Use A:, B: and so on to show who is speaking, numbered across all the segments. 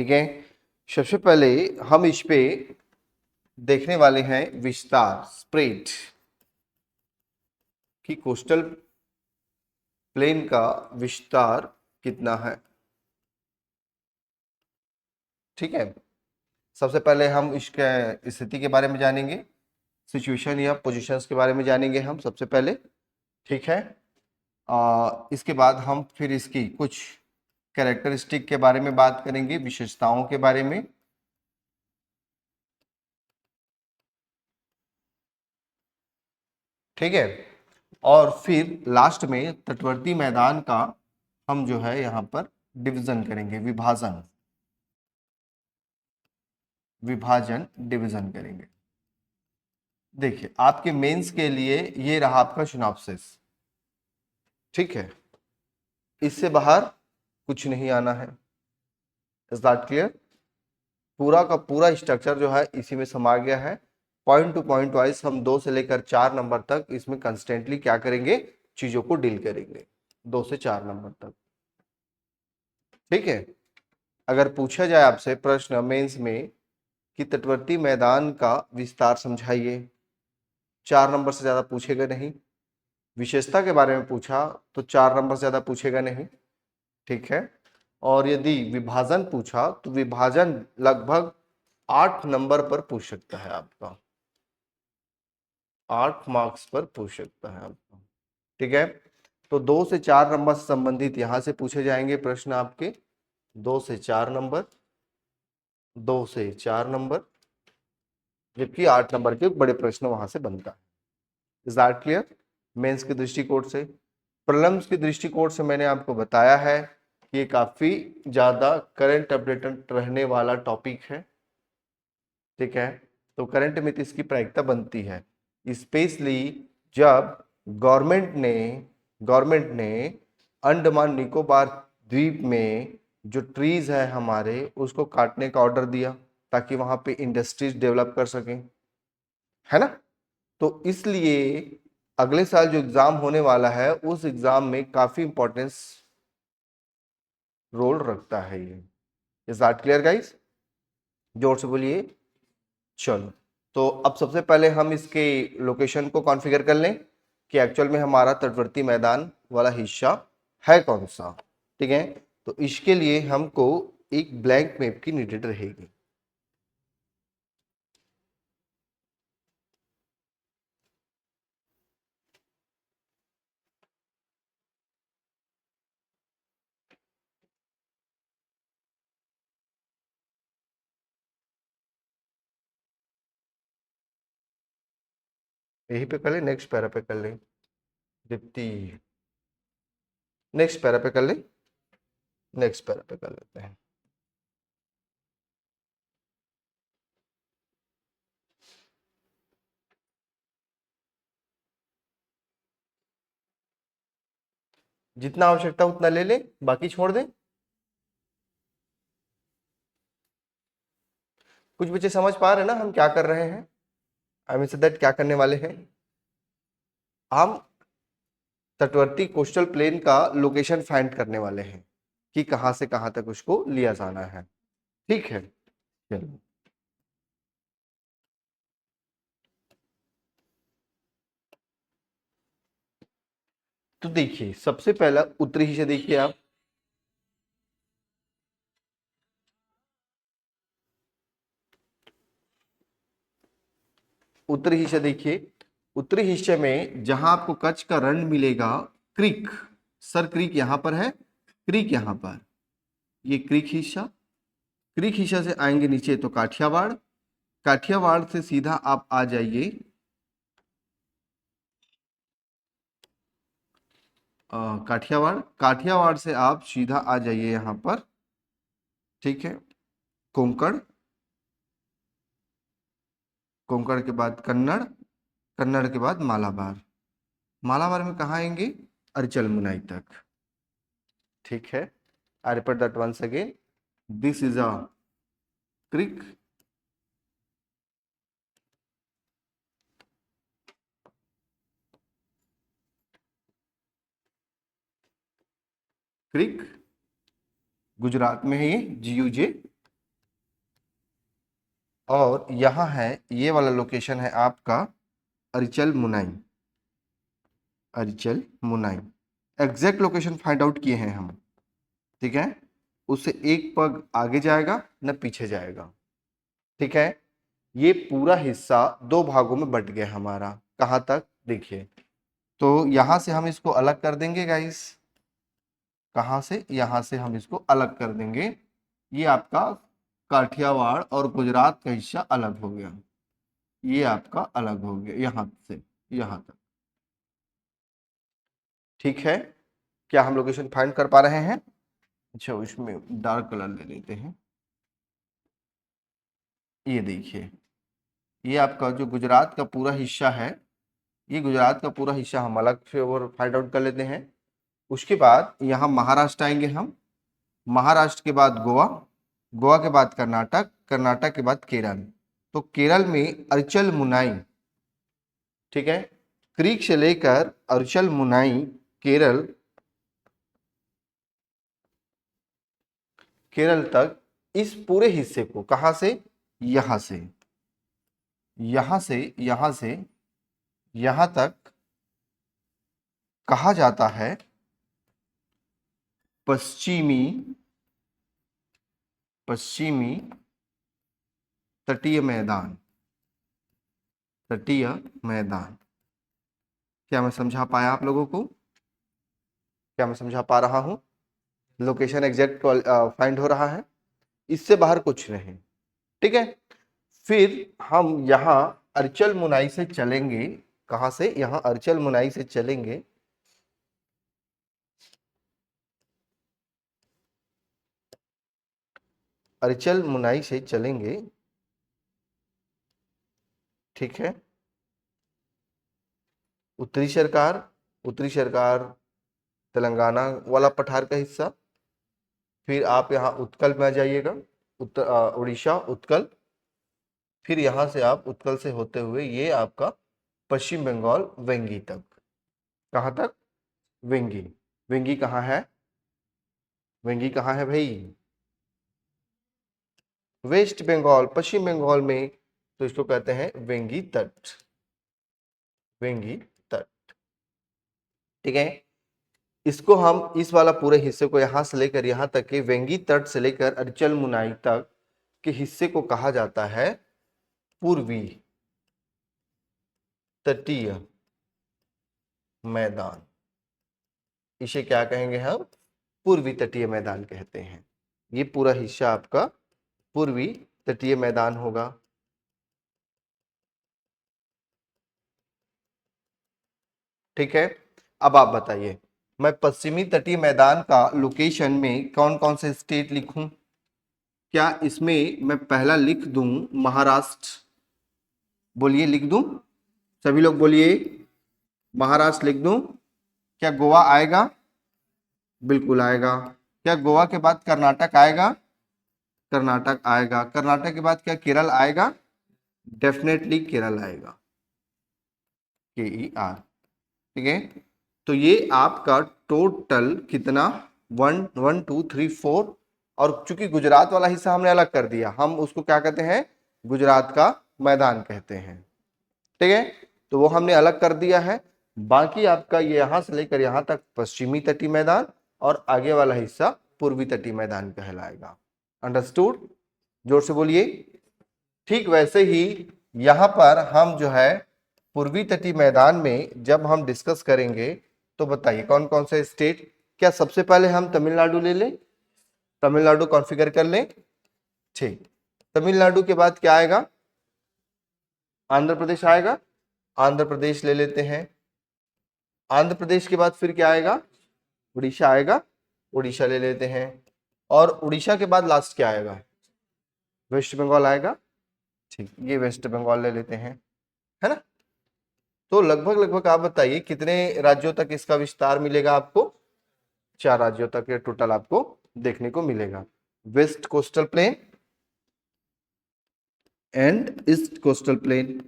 A: ठीक है। सबसे पहले हम इस पे देखने वाले हैं विस्तार स्प्रेड कि कोस्टल प्लेन का विस्तार कितना है। ठीक है। सबसे पहले हम इसके स्थिति के बारे में जानेंगे, सिचुएशन या पोजीशंस के बारे में जानेंगे हम सबसे पहले। ठीक है। इसके बाद हम फिर इसकी कुछ कैरेक्टरिस्टिक के बारे में बात करेंगे, विशेषताओं के बारे में। ठीक है। और फिर लास्ट में तटवर्ती मैदान का हम जो है यहाँ पर डिवीजन करेंगे, विभाजन विभाजन डिवीजन करेंगे। देखिए आपके मेंस के लिए ये रहा आपका सिनॉप्सिस। ठीक है, इससे बाहर कुछ नहीं आना है। Is that clear? पूरा का पूरा स्ट्रक्चर जो है इसी में समा गया है। पॉइंट टू पॉइंट वाइज हम 2 से लेकर 4 नंबर तक इसमें कंस्टेंटली क्या करेंगे, चीजों को डील करेंगे 2 से 4 नंबर तक। ठीक है। अगर पूछा जाए आपसे प्रश्न मेंस में कि तटवर्ती मैदान का विस्तार समझाइए, 4 नंबर से ज्यादा पूछेगा नहीं। विशेषता के बारे में पूछा तो 4 नंबर से ज्यादा पूछेगा नहीं। ठीक है। और यदि विभाजन पूछा तो विभाजन लगभग 8 नंबर पर पूछ सकता है आपका, 8 मार्क्स पर पूछ सकता है आपका। ठीक है। तो 2 से 4 नंबर से संबंधित यहां से पूछे जाएंगे प्रश्न आपके, 2 से 4 नंबर, 2 से 4 नंबर, जबकि 8 नंबर के बड़े प्रश्न वहां से बनता है। Is that clear? मेंस के दृष्टिकोण से। प्रलम्स के दृष्टिकोण से मैंने आपको बताया है कि ये काफी ज्यादा करंट अपडेटेड रहने वाला टॉपिक है। ठीक है। तो करंट में तो इसकी प्रायिकता बनती है, स्पेशली जब गवर्नमेंट ने अंडमान निकोबार द्वीप में जो ट्रीज है हमारे उसको काटने का ऑर्डर दिया ताकि वहां पे इंडस्ट्रीज डेवलप कर सकें, है ना। तो इसलिए अगले साल जो एग्जाम होने वाला है उस एग्जाम में काफी इंपॉर्टेंस रोल रखता है ये। Is that clear guys? जोर से बोलिए। चलो, तो अब सबसे पहले हम इसके लोकेशन को कॉन्फ़िगर कर लें कि एक्चुअल में हमारा तटवर्ती मैदान वाला हिस्सा है कौन सा। ठीक है। तो इसके लिए हमको एक ब्लैंक मैप की नीडेड रहेगी। यही पे कर ले, नेक्स्ट पैरा पे कर ले दीप्ति, नेक्स्ट पैरा पे कर ले, नेक्स्ट पैरा पे कर लेते हैं। जितना आवश्यकता उतना ले ले, बाकी छोड़ दे। कुछ बच्चे समझ पा रहे हैं ना हम क्या कर रहे हैं? आई मीन से दैट क्या करने वाले हैं हम? तटवर्ती कोस्टल प्लेन का लोकेशन फाइंड करने वाले हैं कि कहां से कहां तक उसको लिया जाना है। ठीक है। चलो, तो देखिए सबसे पहला उत्तरी हिस्सा देखिए आप। उत्तरी हिस्सा देखिए। उत्तरी हिस्से में जहां आपको कच्छ का रण मिलेगा, क्रीक, सर क्रीक यहां पर है, क्रीक यहां पर, ये क्रीक हिस्सा। क्रीक हिस्सा से आएंगे नीचे तो काठियावाड़, काठियावाड़ से सीधा आप आ जाइए काठियावाड़, काठियावाड़ से आप सीधा आ जाइए यहाँ पर। ठीक है। कोंकण, कोंकण के बाद कन्नड़, कन्नड़ के बाद मालाबार, मालाबार में कहाँ आएंगे, अरचल मुनाई तक। ठीक है। I repeat that once again, this is a creek, creek Gujarat में है ये, GUJ। और यहाँ है, ये वाला लोकेशन है आपका Arichal Munai. Arichal Munai exact location find out किए हैं हम, ठीक है। उससे एक पग आगे जाएगा न पीछे जाएगा, ठीक है। ये पूरा हिस्सा दो भागों में बट गया हमारा, कहाँ तक देखिए। तो यहां से हम इसको अलग कर देंगे गाइस, कहां से, यहां से हम इसको अलग कर देंगे। ये आपका काठियावाड़ और गुजरात का हिस्सा अलग हो गया, ये आपका अलग हो गया यहां से यहां तक, ठीक है। क्या हम लोकेशन फाइंड कर पा रहे हैं? अच्छा, इसमें डार्क कलर ले लेते हैं। ये देखिए, ये आपका जो गुजरात का पूरा हिस्सा है, ये गुजरात का पूरा हिस्सा हम अलग से और फाइंड आउट कर लेते हैं। उसके बाद यहाँ महाराष्ट्र आएंगे हम, महाराष्ट्र के बाद गोवा, गोवा के बाद कर्नाटक, कर्नाटक के बाद केरल। तो केरल में अर्चल मुनाई, ठीक है, क्रीक से लेकर अर्चल मुनाई केरल, केरल तक, इस पूरे हिस्से को कहां से, यहां से, यहां से, यहां से यहां तक कहा जाता है पश्चिमी, पश्चिमी तटीय मैदान, तटीय मैदान। क्या मैं समझा पाया आप लोगों को? क्या मैं समझा पा रहा हूं? लोकेशन एग्जैक्ट फाइंड हो रहा है, इससे बाहर कुछ नहीं, ठीक है। फिर हम यहाँ अर्चल मुनाई से चलेंगे, कहां से, यहाँ अर्चल मुनाई से चलेंगे, अर्चल मुनाई से चलेंगे, ठीक है। उत्तरी सरकार, उत्तरी सरकार तेलंगाना वाला पठार का हिस्सा। फिर आप यहाँ उत्कल में आ जाइएगा, उड़ीसा उत्कल। फिर यहाँ से आप उत्कल से होते हुए ये आपका पश्चिम बंगाल वेंगी तक। कहाँ तक? वेंगी। वेंगी कहाँ है? वेंगी कहाँ है भाई? वेस्ट बंगाल, पश्चिम बंगाल में। तो इसको कहते हैं वेंगी तट, वेंगी तट, ठीक है। इसको हम, इस वाला पूरे हिस्से को यहां से लेकर यहां तक के वेंगी तट से लेकर अर्चल मुनाई तक के हिस्से को कहा जाता है पूर्वी तटीय मैदान। इसे क्या कहेंगे हम? पूर्वी तटीय मैदान कहते हैं। ये पूरा हिस्सा आपका पूर्वी तटीय मैदान होगा, ठीक है। अब आप बताइए, मैं पश्चिमी तटीय मैदान का लोकेशन में कौन कौन से स्टेट लिखूं? क्या इसमें मैं पहला लिख दूं महाराष्ट्र? बोलिए, लिख दूं? सभी लोग बोलिए, महाराष्ट्र लिख दूं? क्या गोवा आएगा? बिल्कुल आएगा। क्या गोवा के बाद कर्नाटक आएगा? कर्नाटक आएगा। कर्नाटक के बाद क्या केरल आएगा? डेफिनेटली केरल आएगा, KER, ठीक है। तो ये आपका टोटल कितना, 1 1 2 3 4। और चूंकि गुजरात वाला हिस्सा हमने अलग कर दिया, हम उसको क्या कहते हैं? गुजरात का मैदान कहते हैं, ठीक है। तो वो हमने अलग कर दिया है। बाकी आपका ये यहां से लेकर यहां तक पश्चिमी तटीय मैदान, और आगे वाला हिस्सा पूर्वी तटीय मैदान कहलाएगा। अंडरस्टूड? जोर से बोलिए। ठीक वैसे ही यहां पर हम जो है पूर्वी तटीय मैदान में जब हम डिस्कस करेंगे, तो बताइए कौन कौन से स्टेट। क्या सबसे पहले हम तमिलनाडु ले लें? तमिलनाडु कॉन्फ़िगर कर लें, ठीक। तमिलनाडु के बाद क्या आएगा? आंध्र प्रदेश आएगा, आंध्र प्रदेश ले लेते हैं। आंध्र प्रदेश के बाद फिर क्या आएगा? उड़ीसा आएगा, उड़ीसा ले लेते हैं। और उड़ीसा के बाद लास्ट क्या आएगा? वेस्ट बंगाल आएगा, ठीक, ये वेस्ट बंगाल ले लेते हैं, है ना। तो लगभग लगभग आप बताइए कितने राज्यों तक इसका विस्तार मिलेगा आपको? 4 राज्यों तक ये टोटल आपको देखने को मिलेगा। West coastal plain and east coastal plain.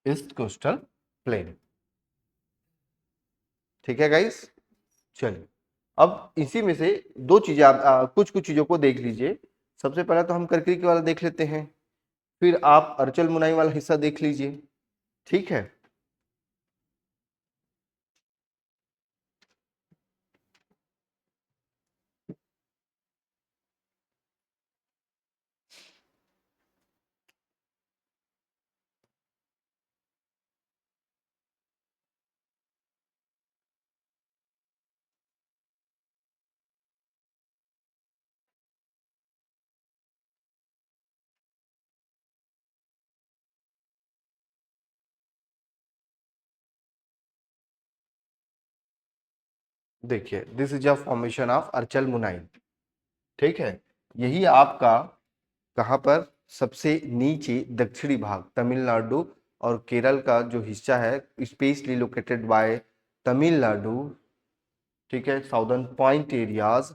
A: East coastal plain. ठीक है गाइस, चलिए अब इसी में से दो चीजें आप कुछ कुछ चीजों को देख लीजिए। सबसे पहले तो हम करक्रीक वाला देख लेते हैं, फिर आप अर्चल मुनाई वाला हिस्सा देख लीजिए। ठीक है, देखिए this is a formation of Arichal Munai. ठीक है, यही आपका कहाँ पर सबसे नीचे दक्षिणी भाग तमिलनाडु और केरल का जो हिस्सा है, स्पेशली लोकेटेड बाय तमिलनाडु। ठीक है, साउदर्न पॉइंट एरियाज,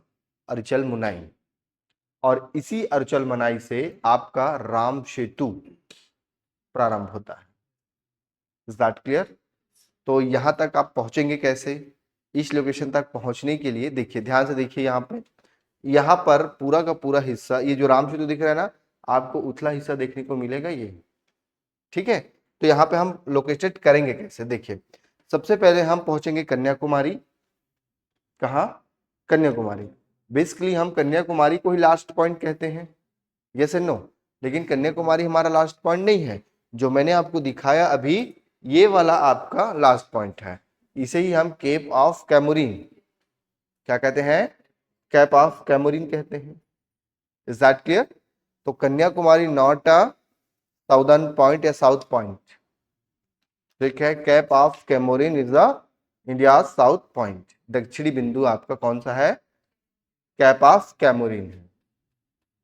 A: अर्चल मुनाई। और इसी अर्चल मुनाई से आपका राम सेतु प्रारंभ होता है। Is that clear? तो यहां तक आप पहुंचेंगे कैसे? इस लोकेशन तक पहुंचने के लिए देखिए, ध्यान से देखिए, यहाँ पर पूरा का पूरा हिस्सा, ये जो राम सेतु दिख रहा है ना, आपको उथला हिस्सा देखने को मिलेगा ये। ठीक है, तो यहाँ पे हम लोकेटेड करेंगे कैसे, देखिए सबसे पहले हम पहुंचेंगे कन्याकुमारी। कहाँ? कन्याकुमारी। बेसिकली हम कन्याकुमारी को ही लास्ट पॉइंट कहते हैं, यस एंड नो। लेकिन कन्याकुमारी हमारा लास्ट पॉइंट नहीं है, जो मैंने आपको दिखाया अभी, ये वाला आपका लास्ट पॉइंट है। इसे ही हम केप ऑफ कैमोरिन, क्या कहते हैं? कैप ऑफ कैमोरिन कहते हैं। Is that clear? तो Kanyakumari not a southern point या साउथ पॉइंट। ठीक है, cape of Comorin is the India south point. दक्षिणी बिंदु आपका कौन सा है? कैप ऑफ कैमोरिन है।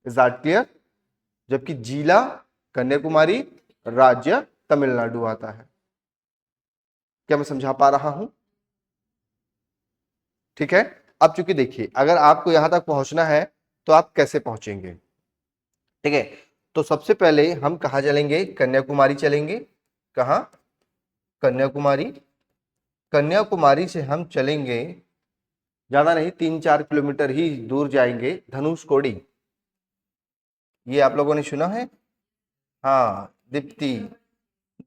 A: Is that clear? जबकि जिला कन्याकुमारी, राज्य तमिलनाडु आता है। क्या मैं समझा पा रहा हूं? ठीक है, अब चूंकि देखिए अगर आपको यहां तक पहुंचना है तो आप कैसे पहुंचेंगे? ठीक है, तो सबसे पहले हम कहा चलेंगे? कन्याकुमारी चलेंगे। कहा? कन्याकुमारी। कन्याकुमारी से हम चलेंगे, ज्यादा नहीं 3-4 किलोमीटर ही दूर जाएंगे, धनुषकोडी। ये आप लोगों ने सुना है? हाँ, Deepti,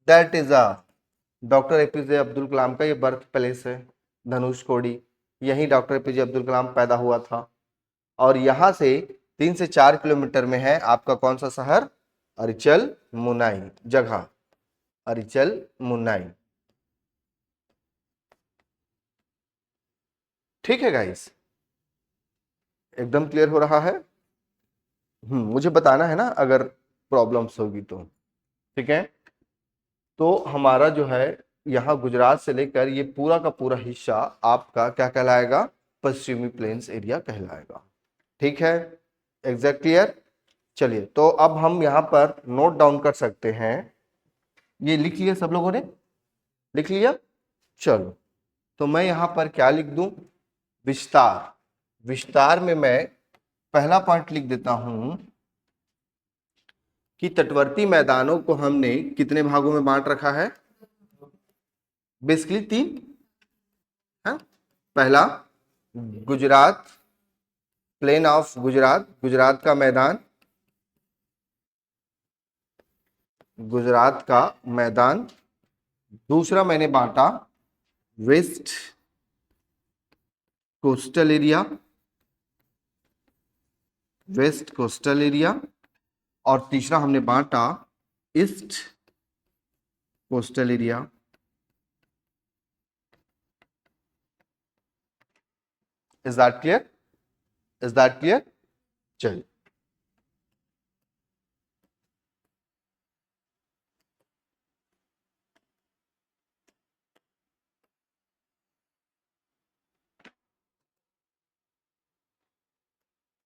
A: that is a doctor APJ Abdul Kalam का ये बर्थ प्लेस है, धनुषकोडी। यहीं डॉक्टर एपीजे अब्दुल कलाम पैदा हुआ था। और यहां से 3 से 4 किलोमीटर में है आपका कौन सा शहर? अरिचल मुनाई जगह, अरिचल मुनाई। ठीक है गाइस, एकदम क्लियर हो रहा है? मुझे बताना है ना अगर प्रॉब्लम्स होगी तो। ठीक है, तो हमारा जो है यहाँ गुजरात से लेकर ये पूरा का पूरा हिस्सा आपका क्या कहलाएगा? पश्चिमी प्लेन्स एरिया कहलाएगा। ठीक है, एग्जैक्ट क्लियर? चलिए, तो अब हम यहाँ पर नोट डाउन कर सकते हैं। ये लिख लिया सब लोगों ने? लिख लिया? चलो, तो मैं यहाँ पर क्या लिख दूं? विस्तार। विस्तार में मैं पहला पॉइंट लिख देता हूं कि तटवर्ती मैदानों को हमने कितने भागों में बांट रखा है? बेसिकली 3 है। पहला गुजरात, प्लेन ऑफ गुजरात, गुजरात का मैदान, गुजरात का मैदान। दूसरा मैंने बांटा west coastal area, west coastal area. और तीसरा हमने बांटा east coastal area. Is that clear? Is that clear? चलिए,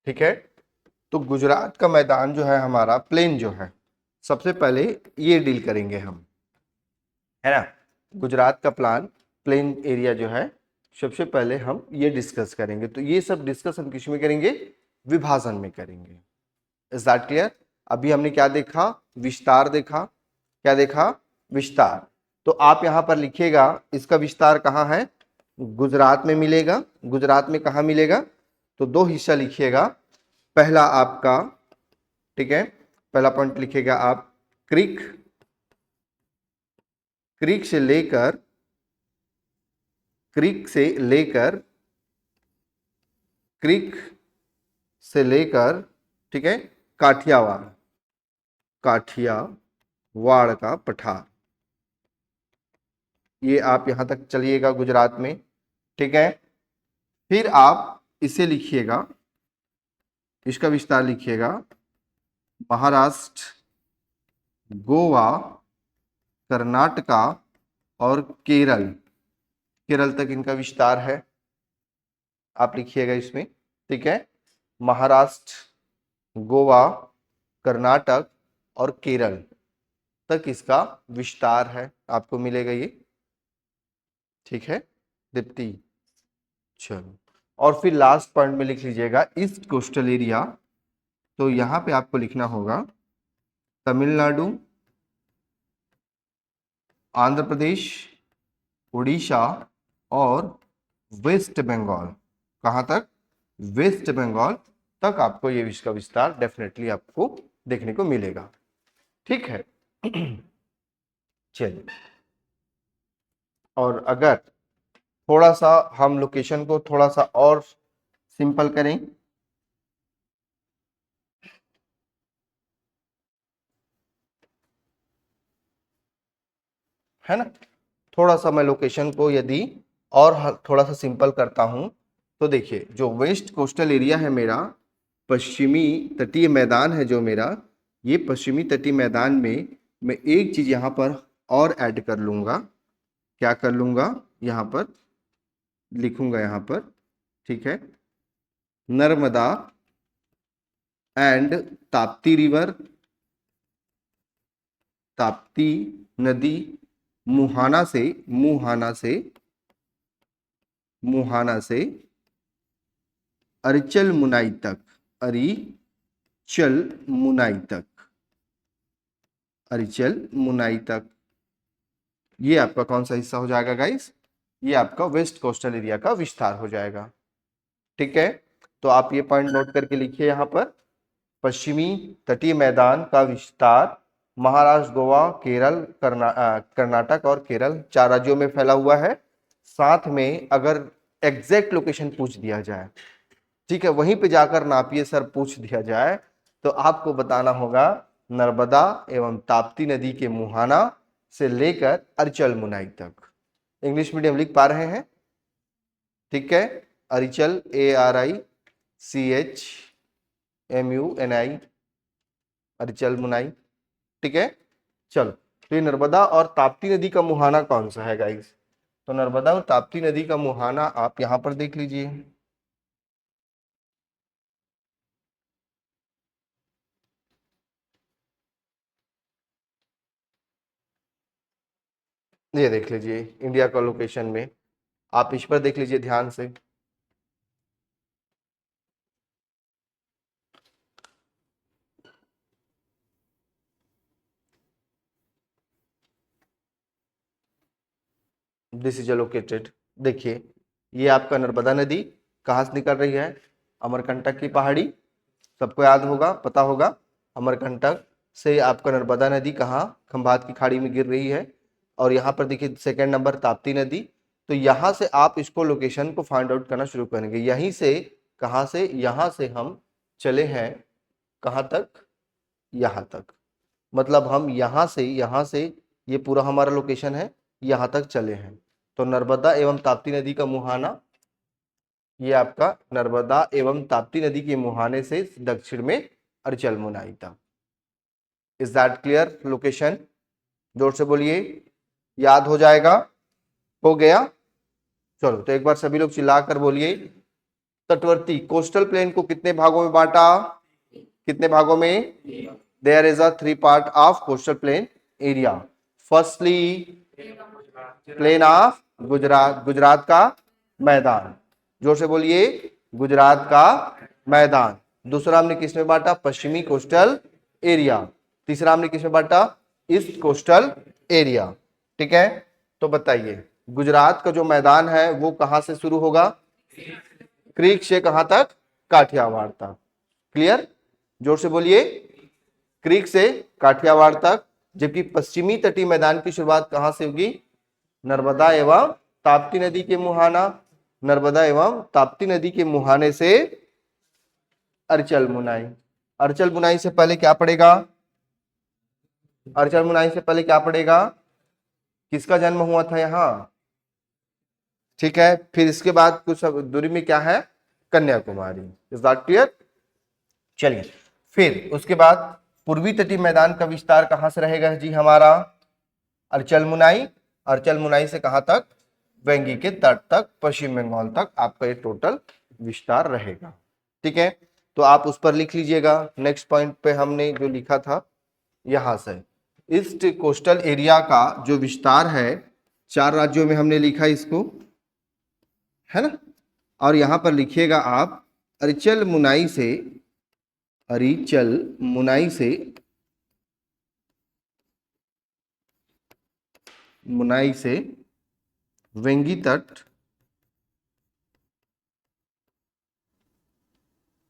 A: ठीक है, तो गुजरात का मैदान जो है हमारा, प्लेन जो है, सबसे पहले ये डील करेंगे हम, है ना? गुजरात का प्लेन एरिया जो है, सबसे पहले हम ये डिस्कस करेंगे। तो ये सब डिस्कस हम किस में करेंगे? विभाजन में करेंगे। Is that clear? अभी हमने क्या देखा? विस्तार देखा। क्या देखा? विस्तार। तो आप यहां पर लिखिएगा इसका विस्तार कहाँ है, गुजरात में मिलेगा। गुजरात में कहाँ मिलेगा, तो दो हिस्सा लिखिएगा। पहला आपका, ठीक है, पहला पॉइंट लिखिएगा आप, क्रीक, क्रीक से लेकर, क्रीक से लेकर, क्रीक से लेकर, ठीक है, काठियावाड़, काठियावाड़ का पठार, ये आप यहां तक चलिएगा गुजरात में, ठीक है। फिर आप इसे लिखिएगा, इसका विस्तार लिखिएगा, महाराष्ट्र, गोवा, कर्नाटका और केरल, केरल तक इनका विस्तार है, आप लिखिएगा इसमें, ठीक है। महाराष्ट्र, गोवा, कर्नाटक और केरल तक इसका विस्तार है, आपको मिलेगा ये, ठीक है दीप्ति। चलो, और फिर लास्ट पॉइंट में लिख लीजिएगा ईस्ट कोस्टल एरिया। तो यहां पे आपको लिखना होगा तमिलनाडु, आंध्र प्रदेश, उड़ीसा और वेस्ट बंगाल। कहां तक, वेस्ट बंगाल तक आपको ये इसका विस्तार डेफिनेटली आपको देखने को मिलेगा, ठीक है। चलिए, और अगर थोड़ा सा हम लोकेशन को थोड़ा सा और सिंपल करें, है ना, थोड़ा सा मैं लोकेशन को यदि और थोड़ा सा सिंपल करता हूं, तो देखिए जो वेस्ट कोस्टल एरिया है मेरा, पश्चिमी तटीय मैदान है जो मेरा, ये पश्चिमी तटीय मैदान में मैं एक चीज यहां पर और ऐड कर लूंगा। क्या कर लूंगा, यहां पर लिखूंगा यहां पर, ठीक है, नर्मदा एंड ताप्ती रिवर, ताप्ती नदी मुहाना से, मुहाना से, मुहाना से अरिचल मुनाई तक, अरिचल मुनाई तक, अरिचल मुनाई तक, ये आपका कौन सा हिस्सा हो जाएगा गाइस, ये आपका वेस्ट कोस्टल एरिया का विस्तार हो जाएगा, ठीक है। तो आप ये पॉइंट नोट करके लिखिए यहां पर, पश्चिमी तटीय मैदान का विस्तार महाराष्ट्र, गोवा, केरल, कर्नाटक और केरल 4 राज्यों में फैला हुआ है। साथ में अगर एग्जैक्ट लोकेशन पूछ दिया जाए, ठीक है, वहीं पे जाकर नापिए सर पूछ दिया जाए, तो आपको बताना होगा नर्मदा एवं ताप्ती नदी के मुहाना से लेकर अरिचल मुनाई तक। इंग्लिश मीडियम लिख पा रहे हैं, ठीक है, अरिचल, ARICHMUNI, अरिचल मुनाई, ठीक है। चलो, तो ये नर्मदा और ताप्ती नदी का मुहाना कौन सा है गाइस, तो नर्मदा और ताप्ती नदी का मुहाना आप यहां पर देख लीजिए, ये देख लीजिए इंडिया का लोकेशन में, आप इस पर देख लीजिए ध्यान से। दिस इज लोकेटेड, देखिए ये आपका नर्मदा नदी कहाँ से निकल रही है, अमरकंटक की पहाड़ी, सबको याद होगा, पता होगा, अमरकंटक से आपका नर्मदा नदी कहाँ, खंभात की खाड़ी में गिर रही है। और यहाँ पर देखिए सेकंड नंबर ताप्ती नदी, तो यहाँ से आप इसको लोकेशन को फाइंड आउट करना शुरू करेंगे। यहीं से, कहाँ से, यहाँ से हम चले हैं कहाँ तक, यहाँ तक, मतलब हम यहाँ से ये पूरा हमारा लोकेशन है, यहाँ तक चले हैं। तो नर्मदा एवं ताप्ती नदी का मुहाना, ये आपका नर्मदा एवं ताप्ती नदी के मुहाने से दक्षिण में अरिचल मुनाई था। इज दैट क्लियर लोकेशन, जोर से बोलिए, याद हो जाएगा, हो गया। चलो, तो एक बार सभी लोग चिल्लाकर बोलिए, तटवर्ती कोस्टल प्लेन को कितने भागों में बांटा, कितने भागों में, there is a 3 part of coastal plain area. Firstly plain of Gujarat, Gujarat का मैदान, जोर से बोलिए, गुजरात का मैदान। दूसरा हमने किसमें बांटा, पश्चिमी कोस्टल एरिया। तीसरा हमने किसमें बांटा, ईस्ट कोस्टल एरिया। ठीक है, तो बताइए गुजरात का जो मैदान है वो कहां से शुरू होगा? क्रीक से कहां तक? काठियावाड़ तक। क्लियर? जोर से बोलिए। क्रीक से काठियावाड़ तक। जबकि पश्चिमी तटीय मैदान की शुरुआत कहां से होगी? नर्मदा एवं ताप्ती नदी के मुहाना, नर्मदा एवं ताप्ती नदी के मुहाने से अर्चल मुनाई। अर्चल मुनाई से पहले क्या पड़ेगा? अर्चल मुनाई से पहले क्या पड़ेगा? किसका जन्म हुआ था यहाँ? ठीक है, फिर इसके बाद कुछ दूरी में क्या है? कन्याकुमारी। Is that clear? चलिए, फिर उसके बाद पूर्वी तटीय मैदान का विस्तार कहां से रहेगा जी हमारा? अर्चल मुनाई। अर्चल मुनाई से कहां तक? वेंगी के तट तक, पश्चिम बंगाल तक आपका ये टोटल विस्तार रहेगा। ठीक है, तो आप उस पर लिख लीजिएगा। नेक्स्ट पॉइंट पे हमने जो लिखा था यहां से, ईस्ट कोस्टल एरिया का जो विस्तार है 4 राज्यों में हमने लिखा इसको, है ना? और यहां पर लिखिएगा आप अरिचल मुनाई से, अरिचल मुनाई से, मुनाई से वेंगी तट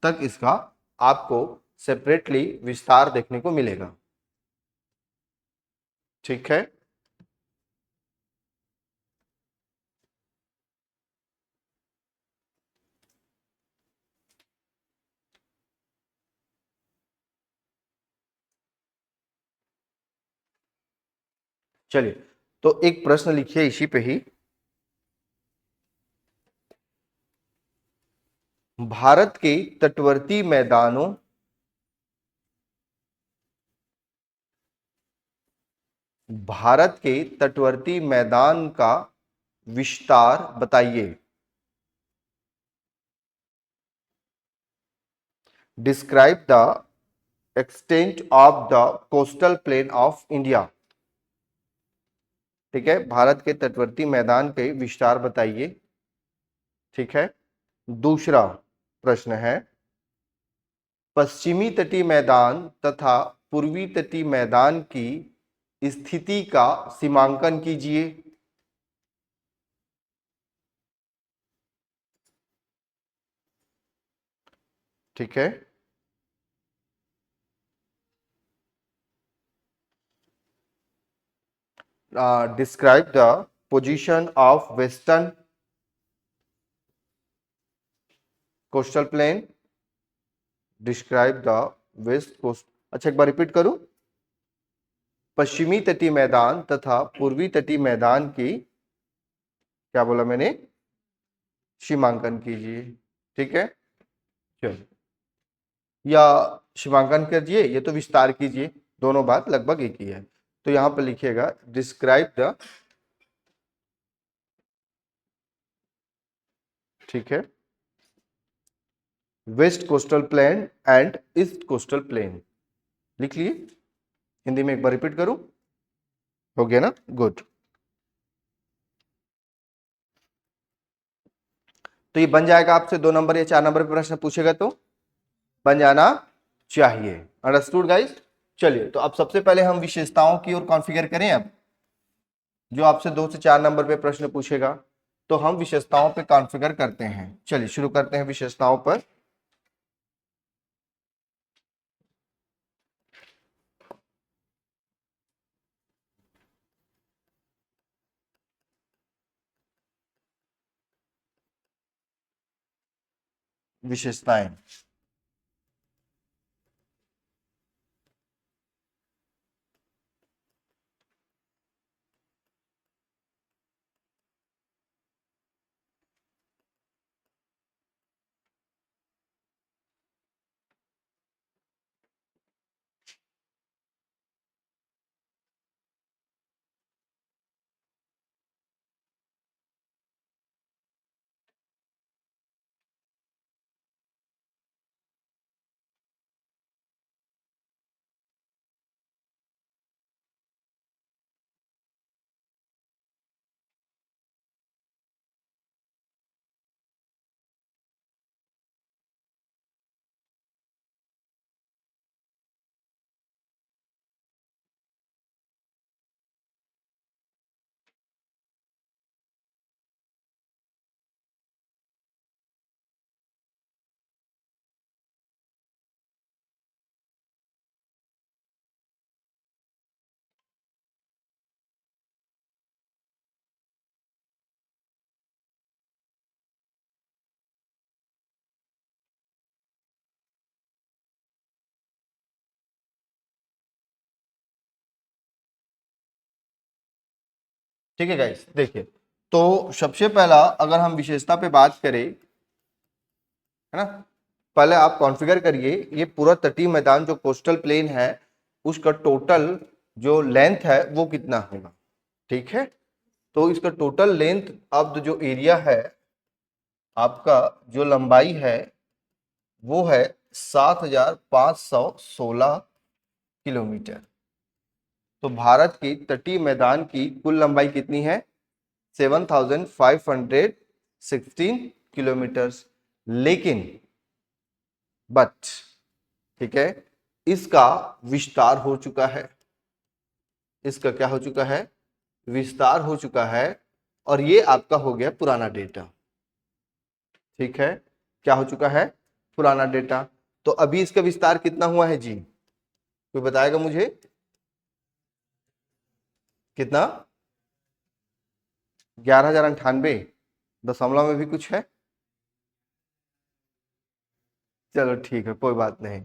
A: तक इसका आपको सेपरेटली विस्तार देखने को मिलेगा। ठीक है, चलिए, तो एक प्रश्न लिखिए इसी पे ही। भारत के तटवर्ती मैदानों, भारत के तटवर्ती मैदान का विस्तार बताइए। Describe the extent of the coastal plain of India. ठीक है, भारत के तटवर्ती मैदान के विस्तार बताइए। ठीक है, दूसरा प्रश्न है पश्चिमी तटीय मैदान तथा पूर्वी तटीय मैदान की स्थिति का सीमांकन कीजिए। ठीक है, describe the position of western coastal plain. Describe the west coast, अच्छा एक बार रिपीट करूं। पश्चिमी तटीय मैदान तथा पूर्वी तटीय मैदान की, क्या बोला मैंने? सीमांकन कीजिए। ठीक है, चलिए, या सीमांकन कीजिए ये तो विस्तार कीजिए, दोनों बात लगभग एक ही है। तो यहां पर लिखिएगा डिस्क्राइब द, ठीक है, west coastal plain and east coastal plain. लिख लिए? हिंदी में एक बार रिपीट करूं? हो गया ना? गुड। तो ये बन जाएगा आपसे 2 नंबर या 4 नंबर पे प्रश्न पूछेगा तो बन जाना चाहिए। Understood guys? चलिए, तो अब सबसे पहले हम विशेषताओं की ओर कॉन्फ़िगर करें। अब जो आपसे 2 से 4 नंबर पे प्रश्न पूछेगा तो हम विशेषताओं पे कॉन्फ़िगर करते हैं। चलिए शुरू करते हैं विशेषताओं पर। विशेषताएं, ठीक है गाइस, देखिए तो सबसे पहला अगर हम विशेषता पे बात करें, है ना, पहले आप कॉन्फ़िगर करिए ये पूरा तटीय मैदान जो कोस्टल प्लेन है उसका टोटल जो लेंथ है वो कितना होगा। ठीक है, तो इसका टोटल लेंथ अब जो एरिया है आपका, जो लंबाई है वो है 7516 किलोमीटर। तो भारत की तटीय मैदान की कुल लंबाई कितनी है, 7516 किलोमीटर। लेकिन बट, ठीक है, इसका विस्तार हो चुका है, इसका क्या हो चुका है, विस्तार हो चुका है, और ये आपका हो गया पुराना डेटा। ठीक है, क्या हो चुका है, पुराना डेटा। तो अभी इसका विस्तार कितना हुआ है जी, कोई बताएगा मुझे कितना, 11,098 दशमलव में भी कुछ है, चलो ठीक है कोई बात नहीं।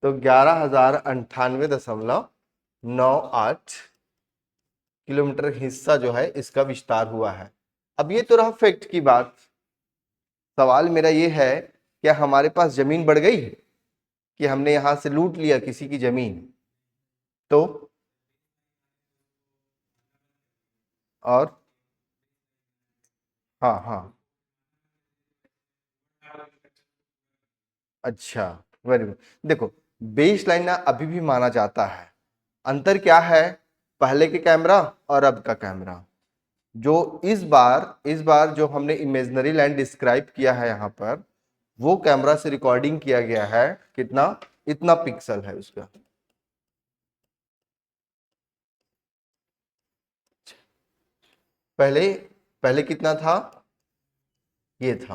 A: तो 11,098.98 किलोमीटर हिस्सा जो है इसका विस्तार हुआ है। अब ये तो रहा फैक्ट की बात। सवाल मेरा ये है, क्या हमारे पास जमीन बढ़ गई कि हमने यहां से लूट लिया किसी की जमीन? तो और हाँ हाँ, अच्छा, वेरी गुड। देखो बेस लाइन ना अभी भी माना जाता है। अंतर क्या है पहले के कैमरा और अब का कैमरा, जो इस बार जो हमने इमेजिनरी लैंड डिस्क्राइब किया है यहाँ पर, वो कैमरा से रिकॉर्डिंग किया गया है, कितना, इतना पिक्सल है उसका। पहले पहले कितना था, ये था।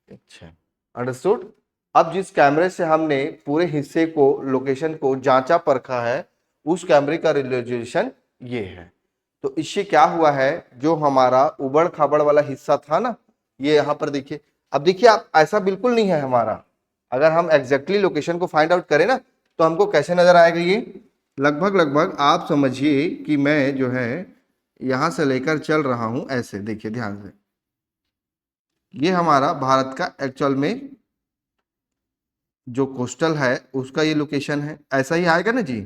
A: अच्छा, अंडरस्टूड। अब जिस कैमरे से हमने पूरे हिस्से को, लोकेशन को जांचा परखा है, उस कैमरे का रेजोल्यूशन ये है। तो इससे क्या हुआ है, जो हमारा उबड़ खाबड़ वाला हिस्सा था ना, ये यहाँ पर देखिए। अब देखिए आप, ऐसा बिल्कुल नहीं है हमारा। अगर हम एग्जैक्टली लोकेशन को फाइंड आउट करें ना, तो हमको कैसे नजर आएगा ये, लगभग लगभग आप समझिए कि मैं जो है यहां से लेकर चल रहा हूं ऐसे, देखिए ध्यान से, ये हमारा भारत का एक्चुअल में जो कोस्टल है उसका ये लोकेशन है, ऐसा ही आएगा ना जी।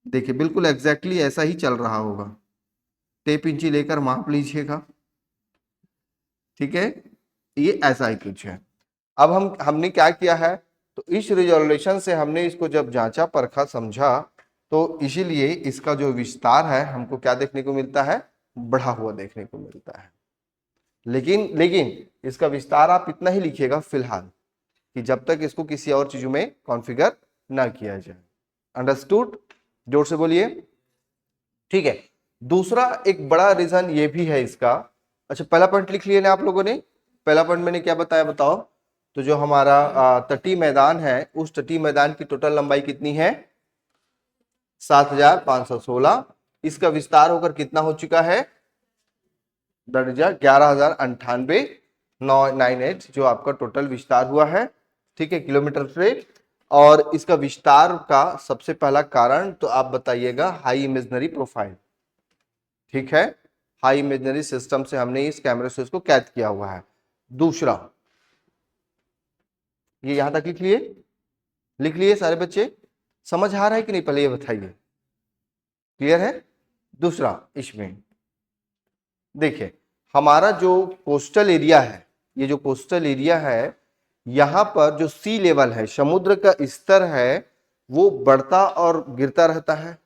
A: देखिए बिल्कुल एग्जैक्टली ऐसा ही चल रहा होगा, टेप इंची लेकर माप लीजिएगा। ठीक है, ये ऐसा ही कुछ है। अब हमने क्या किया है, तो इस रिजोल्यूशन से हमने इसको जब जांचा परखा समझा, तो इसीलिए इसका जो विस्तार है हमको क्या देखने को मिलता है, बढ़ा हुआ देखने को मिलता है। लेकिन लेकिन इसका विस्तार आप इतना ही लिखिएगा फिलहाल, कि जब तक इसको किसी और चीजों में कॉन्फ़िगर ना किया जाए। अंडरस्टूड, जोर से बोलिए। ठीक है, दूसरा एक बड़ा रीजन ये भी है इसका। अच्छा, पहला पॉइंट लिख लिया ना आप लोगों ने, पहला पॉइंट मैंने क्या बताया बताओ। तो जो हमारा तटीय मैदान है, उस तटीय मैदान की टोटल लंबाई कितनी है, 7,516। इसका विस्तार होकर कितना हो चुका है, 11,098 जो आपका टोटल विस्तार हुआ है। ठीक है, किलोमीटर से। और इसका विस्तार का सबसे पहला कारण तो आप बताइएगा, हाई इमेजिनरी प्रोफाइल। ठीक है, हाई इमेजिनरी सिस्टम से हमने इस कैमरे से इसको कैद किया हुआ है। दूसरा, ये यहां तक लिख लिए सारे बच्चे, समझ आ रहा है कि नहीं, पहले ये बताइए, क्लियर है। दूसरा, इसमें देखिए हमारा जो कोस्टल एरिया है, ये जो कोस्टल एरिया है, यहां पर जो सी लेवल है, समुद्र का स्तर है, वो बढ़ता और गिरता रहता है,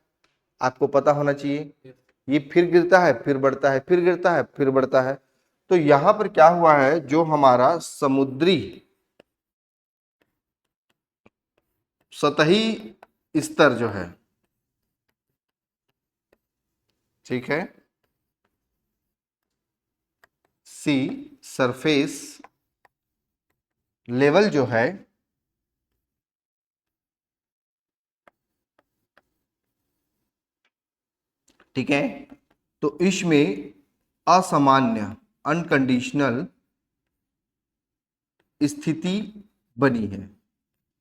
A: आपको पता होना चाहिए। ये फिर गिरता है, फिर बढ़ता है, फिर गिरता है, फिर बढ़ता है। तो यहां पर क्या हुआ है, जो हमारा समुद्री सतही स्तर जो है, ठीक है, सी सरफेस लेवल जो है, ठीक है, तो इसमें असामान्य, अनकंडीशनल स्थिति बनी है,